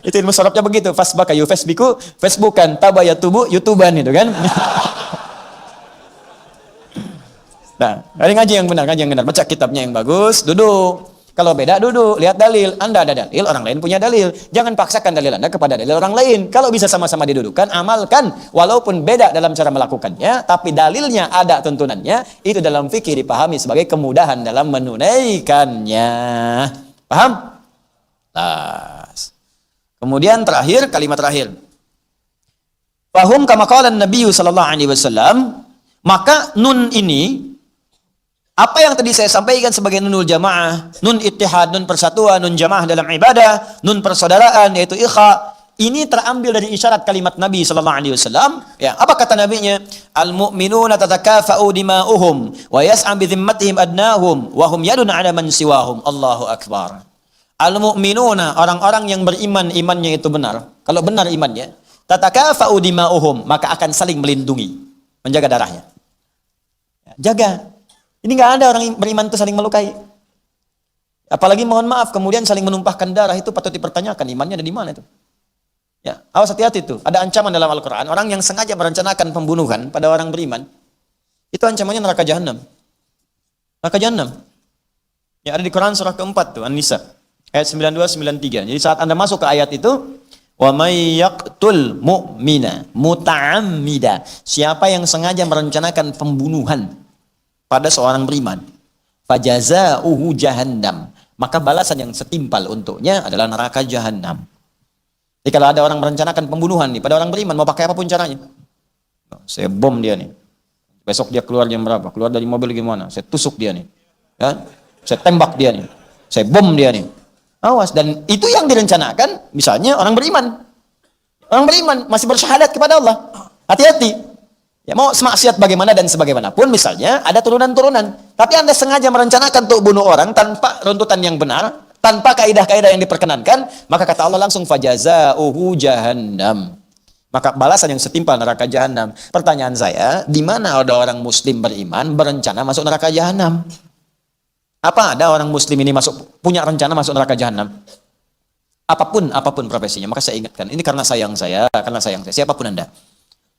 B: Itu ilmu sorobnya begitu. Fasbaka yufasbiku fasbukan. Tabayatubu yutuban itu kan. Nah, hari ngaji yang benar, baca kitabnya yang bagus, duduk. Kalau beda duduk, lihat dalil. Anda ada dalil, orang lain punya dalil. Jangan paksakan dalil Anda kepada dalil orang lain. Kalau bisa sama-sama didudukkan, amalkan. Walaupun beda dalam cara melakukannya, tapi dalilnya ada tuntunannya. Itu dalam fikih dipahami sebagai kemudahan dalam menunaikannya. Paham? Kemudian terakhir, kalimat terakhir. Fahum kama qala Nabi sallallahu alaihi wasallam, maka nun ini apa yang tadi saya sampaikan sebagai nunul jamaah, nun ittihad, nun persatuan, nun jamaah dalam ibadah, nun persaudaraan yaitu ikha, ini terambil dari isyarat kalimat Nabi sallallahu alaihi wasallam. Ya, apa kata nabinya? Al-mu'minuna tatakafa'u dima'uhum wa yas'am bi dhimmatihim adnahum wa hum yadun 'ala man siwahum. Allahu akbar. Al-mu'minuna, orang-orang yang beriman, imannya itu benar. Kalau benar imannya, tatakafa'u dima'uhum, maka akan saling melindungi, menjaga darahnya. Ya, jaga. Ini nggak ada orang beriman itu saling melukai. Apalagi mohon maaf kemudian saling menumpahkan darah, itu patut dipertanyakan imannya ada di mana itu. Ya, awas hati-hati itu. Ada ancaman dalam Al-Qur'an, orang yang sengaja merencanakan pembunuhan pada orang beriman, itu ancamannya neraka jahanam. Neraka jahanam. Ya, ada di Quran surah keempat tuh, An-Nisa ayat 92 93. Jadi saat Anda masuk ke ayat itu, wa may yaqtul mu'mina muta'ammida, siapa yang sengaja merencanakan pembunuhan pada seorang beriman, fajazauhu jahannam, maka balasan yang setimpal untuknya adalah neraka jahanam. Jadi kalau ada orang merencanakan pembunuhan nih pada orang beriman, mau pakai apapun caranya, saya bom dia nih, besok dia keluar jam berapa, keluar dari mobil gimana, saya tusuk dia nih, ya, saya tembak dia nih, saya bom dia nih, awas. Dan itu yang direncanakan misalnya orang beriman masih bersyahadat kepada Allah, hati-hati. Ya, mau semaksiat bagaimana dan sebagaimanapun, misalnya ada turunan-turunan, tapi Anda sengaja merencanakan untuk bunuh orang tanpa runtutan yang benar, tanpa kaidah-kaidah yang diperkenankan, maka kata Allah langsung fajazauhu jahannam, maka balasan yang setimpal neraka jahanam. Pertanyaan saya, di mana ada orang muslim beriman berencana masuk neraka jahanam? Apa ada orang muslim ini punya rencana masuk neraka jahanam? Apapun profesinya, maka saya ingatkan, ini karena sayang saya, siapapun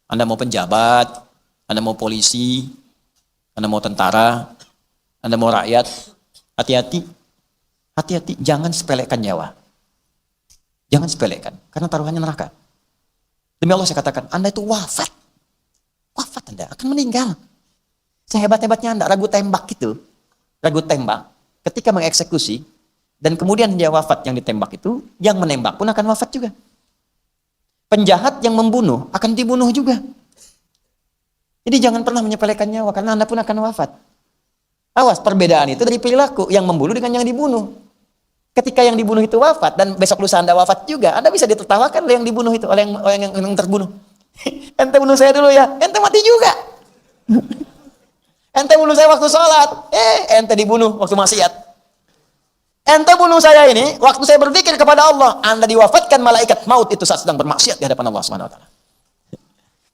B: Anda mau penjabat, Anda mau polisi, Anda mau tentara, Anda mau rakyat, hati-hati, jangan sepelekan nyawa. Jangan sepelekan, karena taruhannya neraka. Demi Allah saya katakan, Anda itu wafat Anda akan meninggal. Sehebat-hebatnya Anda ragu tembak, ketika mengeksekusi, dan kemudian dia wafat yang ditembak itu, yang menembak pun akan wafat juga. Penjahat yang membunuh akan dibunuh juga. Jadi jangan pernah menyepelekan nyawa, karena Anda pun akan wafat. Awas, perbedaan itu dari perilaku yang membunuh dengan yang dibunuh. Ketika yang dibunuh itu wafat dan besok lusa Anda wafat juga, Anda bisa ditertawakan oleh yang dibunuh itu, oleh yang terbunuh. Ente bunuh saya dulu ya, ente mati juga. Ente bunuh saya waktu sholat, ente dibunuh waktu maksiat. Ente bunuh saya ini waktu saya berzikir kepada Allah, Anda diwafatkan malaikat maut itu saat sedang bermaksiat di hadapan Allah Subhanahu wa taala.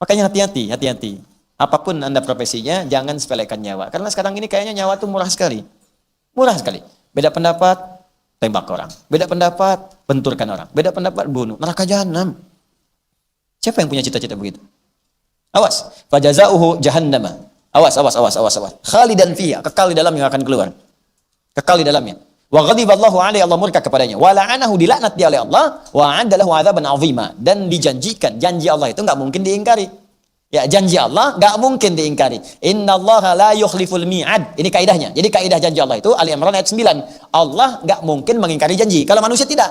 B: Makanya hati-hati. Apapun Anda profesinya, jangan sepelekan nyawa. Karena sekarang ini kayaknya nyawa itu murah sekali. Beda pendapat, tembak orang. Beda pendapat, benturkan orang. Beda pendapat, bunuh. Neraka jahanam. Siapa yang punya cita-cita begitu? Awas. Fajazauhu jahannama. Awas. Khalidan fiha, kekal di dalamnya akan keluar. Kekal di dalamnya. Wa ghadiballahu alaihi, Allah murka kepadanya. Wa la'anahu, dilaknat dia oleh Allah. Wa 'adda lahu 'adzaban 'azima, dan dijanjikan, janji Allah itu enggak mungkin diingkari. Ya, janji Allah enggak mungkin diingkari. Innallaha la yukhliful mi'ad. Ini kaidahnya. Jadi kaidah janji Allah itu Ali Imran ayat 9. Allah enggak mungkin mengingkari janji. Kalau manusia tidak.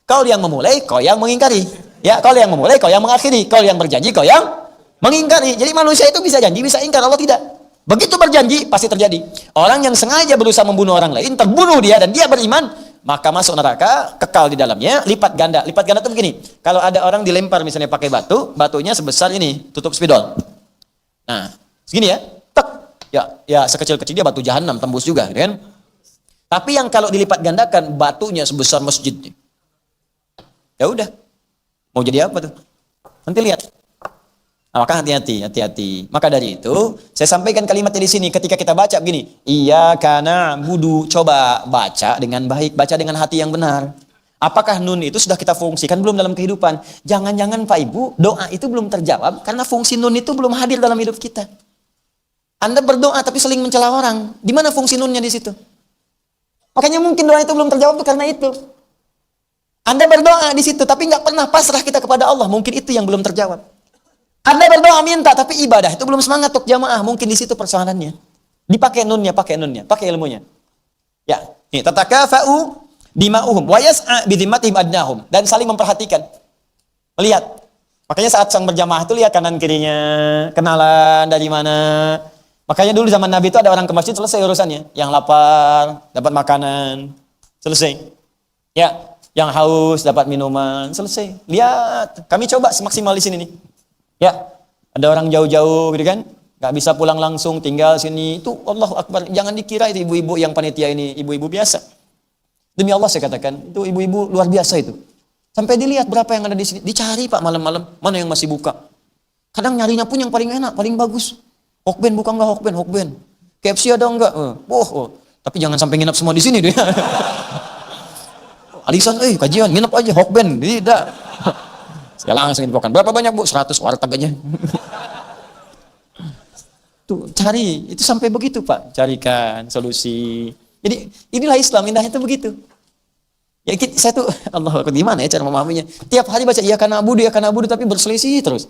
B: Kau yang memulai, kau yang mengingkari. Ya, kau yang memulai, kau yang mengakhiri. Kau yang berjanji, kau yang mengingkari. Jadi manusia itu bisa janji, bisa ingkar, Allah tidak. Begitu berjanji, pasti terjadi. Orang yang sengaja berusaha membunuh orang lain, terbunuh dia dan dia beriman, maka masuk neraka, kekal di dalamnya, lipat ganda. Lipat ganda itu begini, kalau ada orang dilempar misalnya pakai batu, batunya sebesar ini, tutup spidol. Nah, segini ya, tek, ya sekecil-kecil dia batu jahanam, tembus juga, gitu kan? Tapi yang kalau dilipat gandakan, batunya sebesar masjid. Ya udah, mau jadi apa tuh? Nanti lihat. Nah, maka hati-hati. Maka dari itu, saya sampaikan kalimatnya di sini ketika kita baca begini, iyyaka na'budu, coba baca dengan baik, baca dengan hati yang benar. Apakah nun itu sudah kita fungsikan belum dalam kehidupan? Jangan-jangan Pak Ibu, doa itu belum terjawab karena fungsi nun itu belum hadir dalam hidup kita. Anda berdoa tapi seling mencela orang, di mana fungsi nunnya di situ? Makanya mungkin doa itu belum terjawab karena itu. Anda berdoa di situ tapi nggak pernah pasrah kita kepada Allah, mungkin itu yang belum terjawab. Anda berdoa minta tapi ibadah itu belum semangat untuk jamaah, mungkin di situ persoalannya. Dipakai nunnya, pakai ilmunya. Ya, ini tatakafa'u dima'uhum wa yas'a bidhimmatihim adnahum, dan saling memperhatikan. Melihat. Makanya saat sang berjamaah itu lihat kanan kirinya, kenalan dari mana. Makanya dulu zaman Nabi itu ada orang ke masjid selesai urusannya. Yang lapar dapat makanan, selesai. Ya, yang haus dapat minuman, selesai. Lihat, kami coba semaksimal di sini nih. Ya, ada orang jauh-jauh gitu kan, nggak bisa pulang langsung, tinggal sini. Itu Allahu Akbar. Jangan dikira itu ibu-ibu yang panitia ini ibu-ibu biasa. Demi Allah saya katakan, itu ibu-ibu luar biasa itu. Sampai dilihat berapa yang ada di sini. Dicari Pak malam-malam, mana yang masih buka. Kadang nyarinya pun yang paling enak, paling bagus. Hokben buka nggak Hokben? KFC ada nggak? Tapi jangan sampai nginep semua di sini deh. Alisan, kajian, nginep aja Hokben. Tidak. Saya langsung infokan, berapa banyak Bu? 100 warteg aja. Tuh, cari, itu sampai begitu Pak. Carikan solusi. Jadi inilah Islam, indahnya itu begitu. Ya saya tuh, Allah, gimana ya cara memahaminya? Tiap hari baca ya kana abudu, tapi berselisih terus.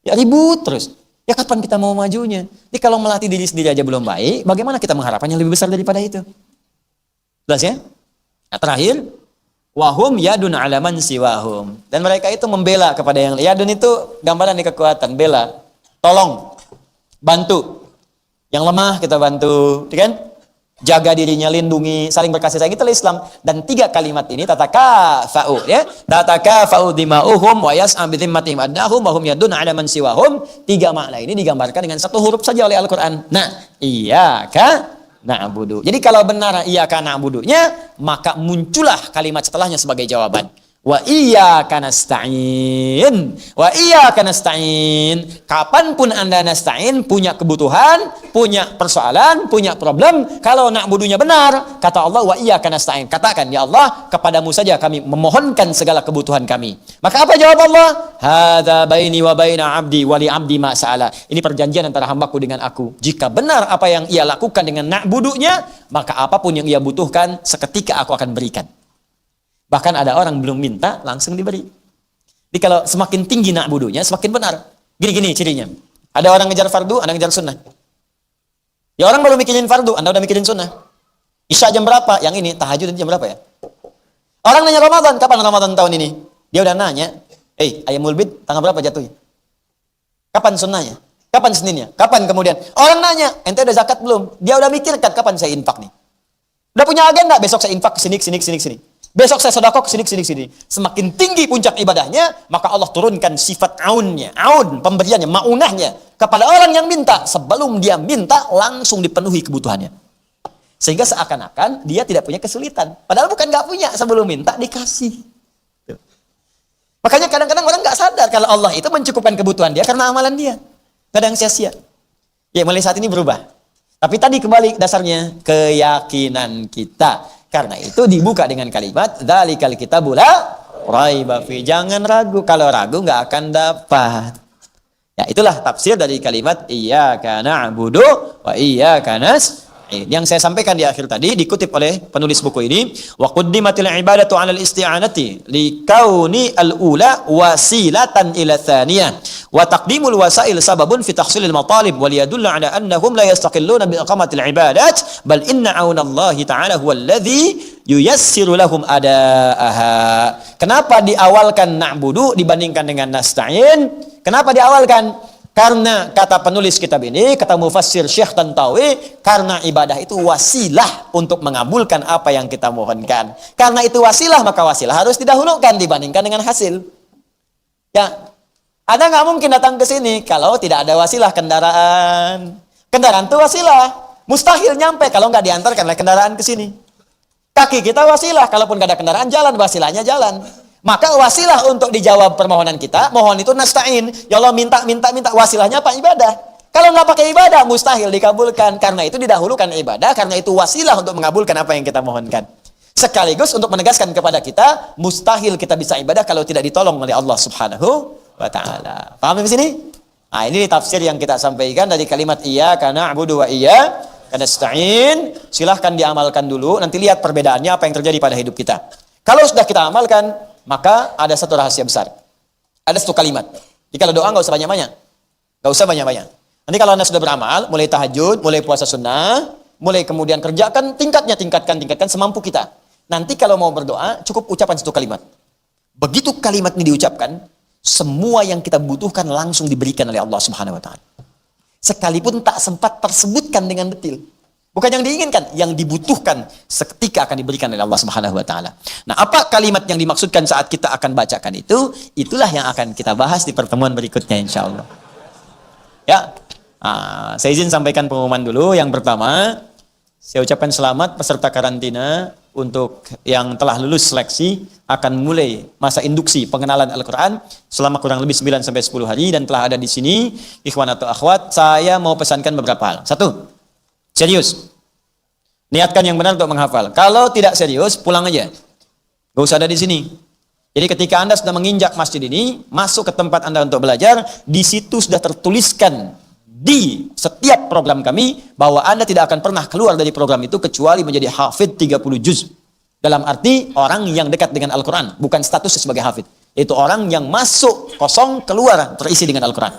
B: Ya ribut terus. Ya kapan kita mau majunya? Jadi kalau melatih diri sendiri aja belum baik, bagaimana kita mengharapkan yang lebih besar daripada itu? Jelas ya? Nah, terakhir, wahum yadun alaman siwahum, dan mereka itu membela kepada yang yadun itu gambaran di kekuatan, bela, tolong, bantu yang lemah, kita bantu, kan? Jaga dirinya, lindungi, saling berkasih sayang, itulah Islam. Dan 3 kalimat ini tatakafa'u, ya, tatakafa'u dima'uhum wa yas'a bidhimmatihim adnahum wa hum yadun alaman siwahum. 3 makna ini digambarkan dengan 1 huruf saja oleh Al-Quran. Nah, iyyaka na'budu. Jadi kalau benar iyyaka na'budunya, maka muncullah kalimat setelahnya sebagai jawaban. Wa iyyaka nasta'in. Wa iyyaka nasta'in. Kapanpun Anda nasta'in, punya kebutuhan, punya persoalan, punya problem, kalau na'budunya benar, kata Allah, wa iyyaka nasta'in. Katakan, ya Allah, kepadamu saja kami memohonkan segala kebutuhan kami. Maka apa jawab Allah? Hadza baini wa baina 'abdi wa li 'abdi ma sa'ala. Ini perjanjian antara hambaku dengan aku. Jika benar apa yang ia lakukan dengan na'budunya, maka apapun yang ia butuhkan, seketika aku akan berikan. Bahkan ada orang belum minta, langsung diberi. Jadi kalau semakin tinggi na'budunya, semakin benar. Gini-gini cirinya. Ada orang ngejar fardu, Anda ngejar sunnah. Ya orang baru mikirin fardu, Anda udah mikirin sunnah. Isya jam berapa? Yang ini, tahajud jam berapa ya? Orang nanya Ramadan, kapan Ramadan tahun ini? Dia udah nanya, ayamul bid tanggal berapa jatuhnya? Kapan sunnahnya? Kapan seninnya? Kapan kemudian? Orang nanya, ente udah zakat belum? Dia udah mikirkan, kapan saya infak nih? Udah punya agenda, besok saya infak sini. Besok saya sedekah sini. Semakin tinggi puncak ibadahnya, maka Allah turunkan sifat aunnya, pemberiannya, maunahnya kepada orang yang minta. Sebelum dia minta, langsung dipenuhi kebutuhannya. Sehingga seakan-akan dia tidak punya kesulitan. Padahal bukan nggak punya, sebelum minta dikasih. Tuh. Makanya kadang-kadang orang nggak sadar kalau Allah itu mencukupkan kebutuhan dia karena amalan dia. Kadang sia-sia. Ya mulai saat ini berubah. Tapi tadi kembali dasarnya keyakinan kita. Karena itu dibuka dengan kalimat dzalikal kitabu la raiba fi. Jangan ragu, kalau ragu nggak akan dapat. Ya itulah tafsir dari kalimat iyyaka na'budu wa iyyaka nasta'in. Yang saya sampaikan di akhir tadi dikutip oleh penulis buku ini, wa quddimatil ibadatu 'alal isti'anati li kauni al-ula wasilatan ila tsaniyah wa taqdimul wasail sababun fi tahsilil matalib wa liyadulla 'ala annahum la yastaqilluna bi iqamatil ibadat bal inna 'aunallahi ta'ala huwal ladzi yuyassiru lahum adaaha. Kenapa diawalkan na'budu dibandingkan dengan nasta'in? Kenapa diawalkan? Karena kata penulis kitab ini, kata mufassir Syekh Tantawi, karena ibadah itu wasilah untuk mengabulkan apa yang kita mohonkan. Karena itu wasilah, maka wasilah harus didahulukan dibandingkan dengan hasil. Ya, Anda nggak mungkin datang ke sini kalau tidak ada wasilah kendaraan. Kendaraan itu wasilah. Mustahil nyampe kalau nggak diantarkan oleh kendaraan ke sini. Kaki kita wasilah, kalaupun nggak ada kendaraan jalan, wasilahnya jalan. Maka wasilah untuk dijawab permohonan kita, mohon itu nasta'in. Ya Allah minta, wasilahnya apa? Ibadah. Kalau nggak pakai ibadah, mustahil dikabulkan. Karena itu didahulukan ibadah, karena itu wasilah untuk mengabulkan apa yang kita mohonkan. Sekaligus untuk menegaskan kepada kita, mustahil kita bisa ibadah kalau tidak ditolong oleh Allah Subhanahu wa Ta'ala. Paham di sini? Nah, ini tafsir yang kita sampaikan dari kalimat iyyaka na'budu wa iyyaka nasta'in. Silahkan diamalkan dulu, nanti lihat perbedaannya apa yang terjadi pada hidup kita. Kalau sudah kita amalkan, maka ada satu rahasia besar. Ada satu kalimat. Jadi kalau doa nggak usah banyak-banyak. Nggak usah banyak-banyak. Nanti kalau Anda sudah beramal, mulai tahajud, mulai puasa sunnah, mulai kemudian kerjakan, tingkatkan semampu kita. Nanti kalau mau berdoa, cukup ucapan satu kalimat. Begitu kalimat ini diucapkan, semua yang kita butuhkan langsung diberikan oleh Allah Subhanahu wa Ta'ala. Sekalipun tak sempat tersebutkan dengan detail. Bukan yang diinginkan, yang dibutuhkan seketika akan diberikan oleh Allah Subhanahu wa Ta'ala. Nah, apa kalimat yang dimaksudkan saat kita akan bacakan itu? Itulah yang akan kita bahas di pertemuan berikutnya insya Allah. Ya, saya izin sampaikan pengumuman dulu. Yang pertama, saya ucapkan selamat peserta karantina untuk yang telah lulus seleksi akan mulai masa induksi pengenalan Al-Quran selama kurang lebih 9-10 hari dan telah ada di sini ikhwan atau akhwat. Saya mau pesankan beberapa hal. Satu, serius. Niatkan yang benar untuk menghafal. Kalau tidak serius, pulang aja. Gak usah ada di sini. Jadi ketika Anda sudah menginjak masjid ini, masuk ke tempat Anda untuk belajar, di situ sudah tertuliskan di setiap program kami bahwa Anda tidak akan pernah keluar dari program itu kecuali menjadi hafid 30 juz. Dalam arti orang yang dekat dengan Al-Quran, bukan status sebagai hafid. Yaitu orang yang masuk kosong, keluar terisi dengan Al-Quran.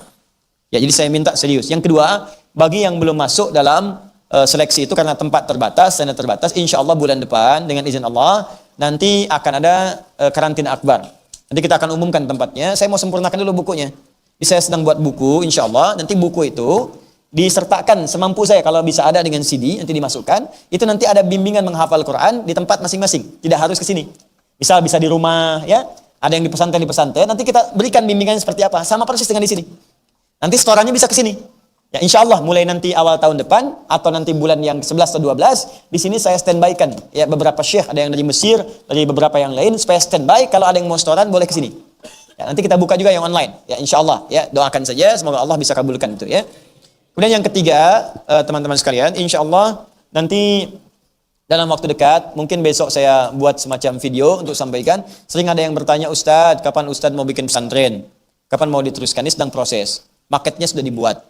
B: Ya, jadi saya minta serius. Yang kedua, bagi yang belum masuk dalam seleksi itu karena tempat terbatas, dana terbatas, insya Allah bulan depan dengan izin Allah nanti akan ada karantina akbar. Nanti kita akan umumkan tempatnya. Saya mau sempurnakan dulu bukunya. Jadi saya sedang buat buku, insya Allah nanti buku itu disertakan semampu saya kalau bisa ada dengan CD nanti dimasukkan. Itu nanti ada bimbingan menghafal Quran di tempat masing-masing. Tidak harus ke sini. Misal bisa di rumah, ya. Ada yang di pesantren nanti kita berikan bimbingan seperti apa. Sama persis dengan di sini. Nanti setorannya bisa ke sini. Ya, insya Allah mulai nanti awal tahun depan atau nanti bulan yang 11 atau 12 di sini saya standby kan ya beberapa syekh, ada yang dari Mesir, dari beberapa yang lain supaya standby kalau ada yang mau setoran boleh ke sini. Ya, nanti kita buka juga yang online. Ya, insya Allah ya doakan saja semoga Allah bisa kabulkan itu ya. Kemudian yang ketiga teman-teman sekalian, insya Allah nanti dalam waktu dekat mungkin besok saya buat semacam video untuk sampaikan. Sering ada yang bertanya, Ustadz kapan Ustadz mau bikin pesantren? Kapan mau diteruskan? Ini sedang proses. Marketnya sudah dibuat.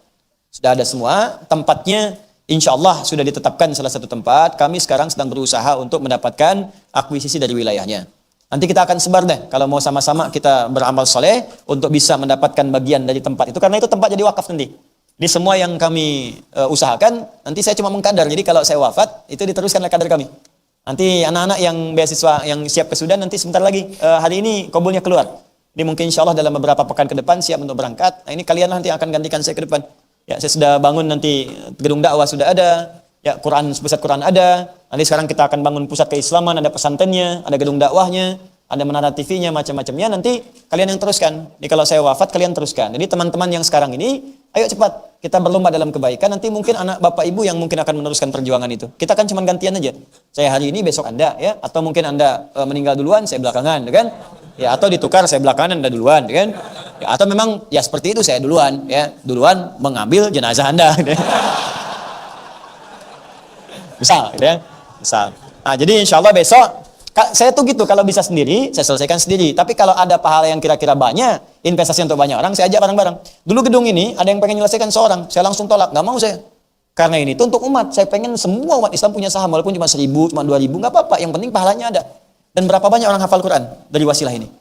B: Sudah ada semua, tempatnya insya Allah sudah ditetapkan salah satu tempat. Kami sekarang sedang berusaha untuk mendapatkan akuisisi dari wilayahnya. Nanti kita akan sebar deh, kalau mau sama-sama kita beramal soleh untuk bisa mendapatkan bagian dari tempat itu. Karena itu tempat jadi wakaf nanti. Di semua yang kami usahakan, nanti saya cuma mengkadar. Jadi kalau saya wafat, itu diteruskan oleh kader kami. Nanti anak-anak yang beasiswa yang siap ke Sudan, nanti sebentar lagi, hari ini kabulnya keluar. Ini mungkin insya Allah dalam beberapa pekan ke depan siap untuk berangkat. Nah ini kalian nanti akan gantikan saya ke depan. Ya, saya sudah bangun nanti gedung dakwah sudah ada, ya pusat Quran ada. Nanti sekarang kita akan bangun pusat keislaman, ada pesantrennya, ada gedung dakwahnya, ada menara TV-nya, macam-macamnya. Nanti kalian yang teruskan. Jadi kalau saya wafat kalian teruskan. Jadi teman-teman yang sekarang ini, ayo cepat kita berlomba dalam kebaikan. Nanti mungkin anak bapak ibu yang mungkin akan meneruskan perjuangan itu. Kita kan cuma gantian aja. Saya hari ini, besok Anda, ya. Atau mungkin Anda meninggal duluan, saya belakangan, kan? Ya, atau ditukar saya belakangan Anda duluan, kan? Ya, atau memang ya seperti itu saya duluan, ya. Duluan mengambil jenazah Anda. Misal, ya. Misal. Nah, jadi insya Allah besok saya tuh gitu, kalau bisa sendiri, saya selesaikan sendiri. Tapi kalau ada pahala yang kira-kira banyak, investasi untuk banyak orang, saya ajak bareng-bareng. Dulu gedung ini, ada yang pengen menyelesaikan seorang, saya langsung tolak, nggak mau saya. Karena ini itu untuk umat, saya pengen semua umat Islam punya saham, walaupun cuma 1.000, cuma 2.000, nggak apa-apa, yang penting pahalanya ada. Dan berapa banyak orang hafal Quran dari wasilah ini?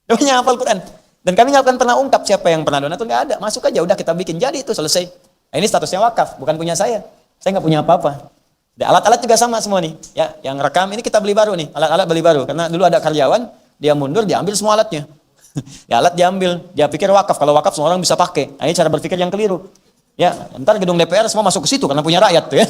B: Banyak hafal Quran. Dan kami nggak akan pernah ungkap siapa yang pernah donatur, nggak ada. Masuk aja, udah kita bikin, jadi itu selesai. Nah, ini statusnya wakaf, bukan punya saya. Saya nggak punya apa-apa. Alat-alat juga sama semua nih, ya. Yang rekam ini kita beli baru nih, alat-alat beli baru. Karena dulu ada karyawan, dia mundur, dia ambil semua alatnya. Ya alat diambil, dia pikir wakaf. Kalau wakaf semua orang bisa pakai. Nah, ini cara berpikir yang keliru. Ya, entar gedung DPR semua masuk ke situ karena punya rakyat tuh ya.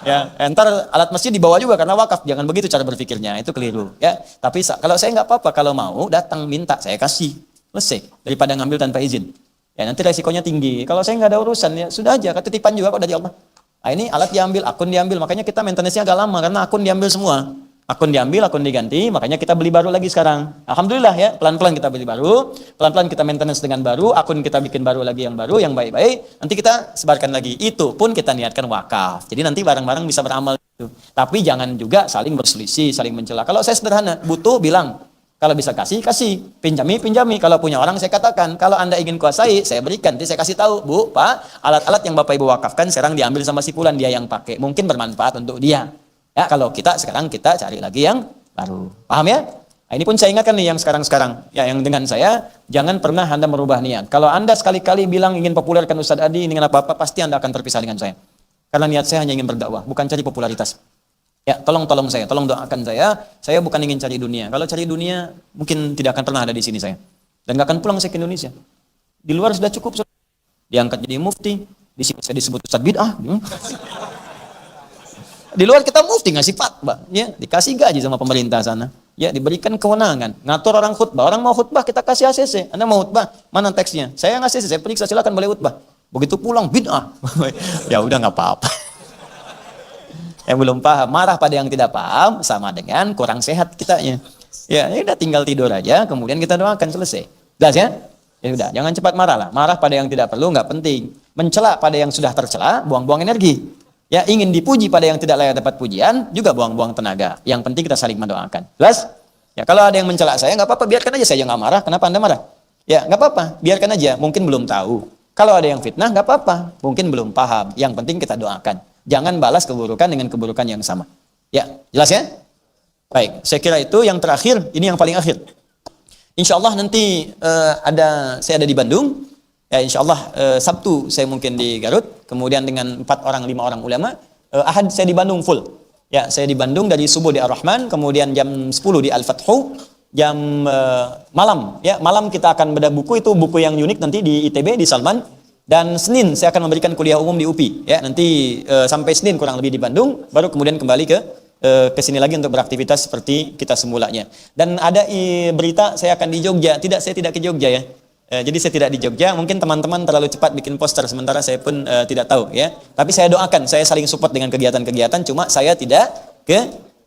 B: Ya, entar alat masjid dibawa juga karena wakaf. Jangan begitu cara berpikirnya, itu keliru. Ya, tapi kalau saya nggak apa-apa, kalau mau datang minta saya kasih, selesai. Daripada ngambil tanpa izin. Ya, nanti resikonya tinggi. Kalau saya nggak ada urusan ya sudah aja, ketitipan juga kok dari Allah. Nah, ini alat diambil, akun diambil, makanya kita maintenance-nya agak lama karena akun diambil semua. Akun diambil, akun diganti, makanya kita beli baru lagi sekarang. Alhamdulillah ya, pelan-pelan kita beli baru, pelan-pelan kita maintenance dengan baru, akun kita bikin baru lagi yang baru, yang baik-baik, nanti kita sebarkan lagi. Itu pun kita niatkan wakaf. Jadi nanti barang-barang bisa beramal itu. Tapi jangan juga saling berselisih, saling mencela. Kalau saya sederhana, butuh bilang. Kalau bisa kasih, kasih. Pinjami, pinjami. Kalau punya orang saya katakan, kalau Anda ingin kuasai, saya berikan. Nanti saya kasih tahu, Bu, Pak, alat-alat yang Bapak Ibu wakafkan sekarang diambil sama si fulan, dia yang pakai. Mungkin bermanfaat untuk dia. Ya, kalau kita sekarang kita cari lagi yang baru. Paham ya? Nah, ini pun saya ingatkan nih yang sekarang-sekarang. Ya, yang dengan saya, jangan pernah Anda merubah niat. Kalau Anda sekali-kali bilang ingin populerkan Ustadz Adi, ingin apa-apa, pasti Anda akan terpisah dengan saya. Karena niat saya hanya ingin berdakwah, bukan cari popularitas. Ya, tolong saya, tolong doakan saya. Saya bukan ingin cari dunia. Kalau cari dunia, mungkin tidak akan pernah ada di sini saya. Dan gak akan pulang saya ke Indonesia. Di luar sudah cukup. Diangkat jadi mufti. Di sini saya disebut Ustadz Bid'ah. Di luar kita mufti ngasih fatwa, ya, dikasih gaji sama pemerintah sana. Ya, diberikan kewenangan, ngatur orang khutbah. Orang mau khutbah kita kasih ACC. Anda mau khutbah, mana teksnya? Saya ngasih, saya periksa, silakan boleh khutbah. Begitu pulang bid'ah. Ya udah nggak apa-apa. Yang belum paham, marah pada yang tidak paham sama dengan kurang sehat kitanya. Ya, udah tinggal tidur aja, kemudian kita doakan, selesai. Jelas ya? Ya udah, jangan cepat marah lah. Marah pada yang tidak perlu nggak penting. Mencela pada yang sudah tercela, buang-buang energi. Ya, ingin dipuji pada yang tidak layak dapat pujian, juga buang-buang tenaga. Yang penting kita saling mendoakan. Jelas? Ya, kalau ada yang mencela saya, nggak apa-apa, biarkan aja, saya nggak marah. Kenapa Anda marah? Ya, nggak apa-apa, biarkan aja. Mungkin belum tahu. Kalau ada yang fitnah, nggak apa-apa. Mungkin belum paham. Yang penting kita doakan. Jangan balas keburukan dengan keburukan yang sama. Ya, jelas ya? Baik, saya kira itu yang terakhir. Ini yang paling akhir. Insya Allah nanti saya ada di Bandung. Ya, insya Allah Sabtu saya mungkin di Garut, kemudian dengan 5 orang ulama, Ahad saya di Bandung full. Ya, saya di Bandung dari subuh di Ar-Rahman, kemudian jam 10 di Al-Fathu, jam malam. Ya, malam kita akan bedah buku, itu buku yang unik nanti di ITB, di Salman. Dan Senin saya akan memberikan kuliah umum di UPI. Ya, nanti sampai Senin kurang lebih di Bandung, baru kemudian kembali ke sini lagi untuk beraktivitas seperti kita semulanya. Dan ada berita saya akan di Jogja. Saya tidak ke Jogja ya. Jadi saya tidak di Jogja, mungkin teman-teman terlalu cepat bikin poster, sementara saya pun tidak tahu ya. Tapi saya doakan, saya saling support dengan kegiatan-kegiatan, cuma saya tidak ke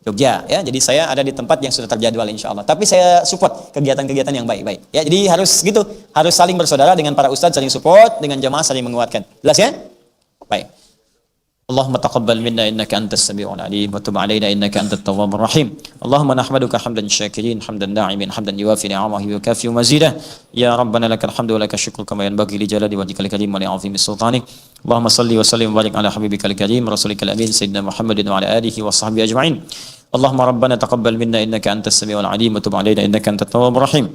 B: Jogja ya. Jadi saya ada di tempat yang sudah terjadwal insya Allah. Tapi saya support kegiatan-kegiatan yang baik-baik ya. Jadi harus gitu, harus saling bersaudara dengan para ustadz, saling support, dengan jamaah saling menguatkan. Jelas ya? Baik. Allahumma taqabbal minna innaka antas sami'ul alim wa tub 'alaina innaka antat tawwabur rahim. Allahumma nahmaduka hamdan syakirin, hamdan na'imin, hamdan yuwafi ni'amahu wa yukafi mazidah. Ya rabbana lakal hamdu wa lakal syukru kama yanbaghi li jalali wajhikal karim wa li 'azimi sultanik. Allahumma shalli wa sallim wa barik ala habibikal karim rasulikal amin sayyidina Muhammadin wa ala alihi wa sahbihi ajma'in. Allahumma rabbana taqabbal minna innaka antas sami'ul alim wa tub 'alaina innaka antat tawwabur rahim.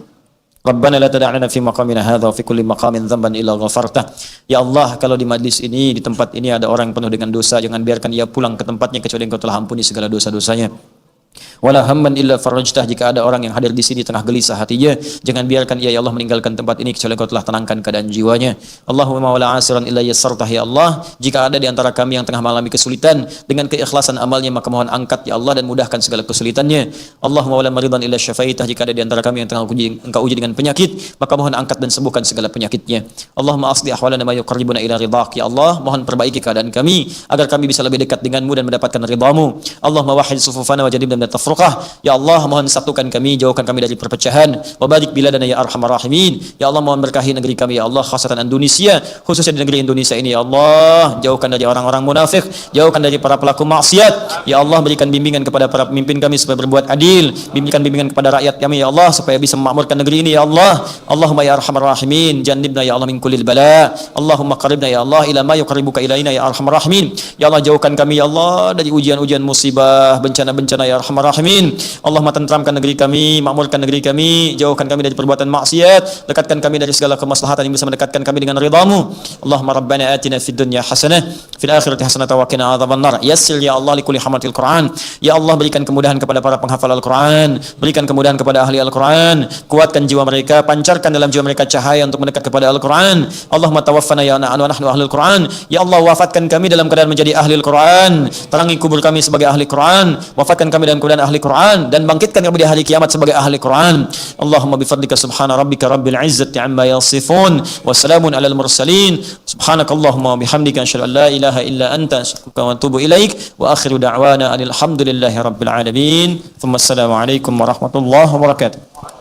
B: Rabbana la tada'lana fi maqamina hadha wa fi kulli maqamin dhanban illa ghafartah. Ya Allah, kalau di majlis ini, di tempat ini ada orang penuh dengan dosa, jangan biarkan ia pulang ke tempatnya kecuali Engkau telah ampuni segala dosa-dosanya. Wala hamman illa farajtah, jika ada orang yang hadir di sini tengah gelisah hatinya, jangan biarkan ia ya Allah meninggalkan tempat ini kecuali Engkau telah tenangkan keadaan jiwanya. Allahumma wala asiran illa yassartah ya Allah, jika ada di antara kami yang tengah mengalami kesulitan, dengan keikhlasan amalnya maka mohon angkat ya Allah dan mudahkan segala kesulitannya. Allahumma wala maridan illa syafaitah, jika ada di antara kami yang tengah Engkau uji dengan penyakit, maka mohon angkat dan sembuhkan segala penyakitnya. Allahumma asli ahwalana ma yuqarribuna ila ridhaq, ya Allah mohon perbaiki keadaan kami agar kami bisa lebih dekat denganmu dan mendapatkan ridhamu. Allahumma wahid sufufana wa jadibna min at-tafruqah, ya Allah mohon satukan kami, jauhkan kami dari perpecahan. Wa barik biladana ya arhamar rahimin, ya Allah mohon berkahi negeri kami ya Allah, khasatan Indonesia, khususnya di negeri Indonesia ini ya Allah, jauhkan dari orang-orang munafik, jauhkan dari para pelaku maksiat ya Allah, berikan bimbingan kepada para pemimpin kami supaya berbuat adil, berikan bimbingan kepada rakyat kami ya Allah supaya bisa memakmurkan negeri ini ya Allah. Allahumma ya arhamar rahimin, jannibna ya Allah min kullil bala, Allahumma qaribna ya Allah ila ma yuqarribuka ilaina ya arhamar rahimin, ya Allah jauhkan kami ya Allah dari ujian-ujian musibah, bencana-bencana ya arhamar
A: arhamar rahimin. Allahumma tentramkan negeri kami, makmurkan negeri kami, jauhkan kami dari perbuatan maksiat, dekatkan kami dari segala kemaslahatan yang bisa mendekatkan kami dengan ridha-Mu. Allahumma rabbana atina fid dunya hasanah, fil akhirati hasanah wa qina adzabannar. Yassir ya Allah likulli hamatil Qur'an. Ya Allah, berikan kemudahan kepada para penghafal Al-Qur'an, berikan kemudahan kepada ahli Al-Qur'an, kuatkan jiwa mereka, pancarkan dalam jiwa mereka cahaya untuk mendekat kepada Al-Qur'an. Allahumma tawaffana ya nahnu ahli Al-Qur'an. Ya Allah, wafatkan kami dalam keadaan menjadi ahli Al-Qur'an, terangi kubur kami sebagai ahli Qur'an, wafatkan kami dalam keadaan ahli Qur'an, dan bangkitkan kami di hari kiamat sebagai ahli Qur'an. Allahumma bifadlika subhana rabbika rabbil izzati amma yasifun, wa salamun alal mursalin, subhanakallahumma wa bihamdika asyhadu an la ilaha illa anta astaghfiruka wa atubu ilaik, wa akhiru da'wana alhamdulillahi rabbil alamin. Thumma assalamu alaikum warahmatullahi wabarakatuh.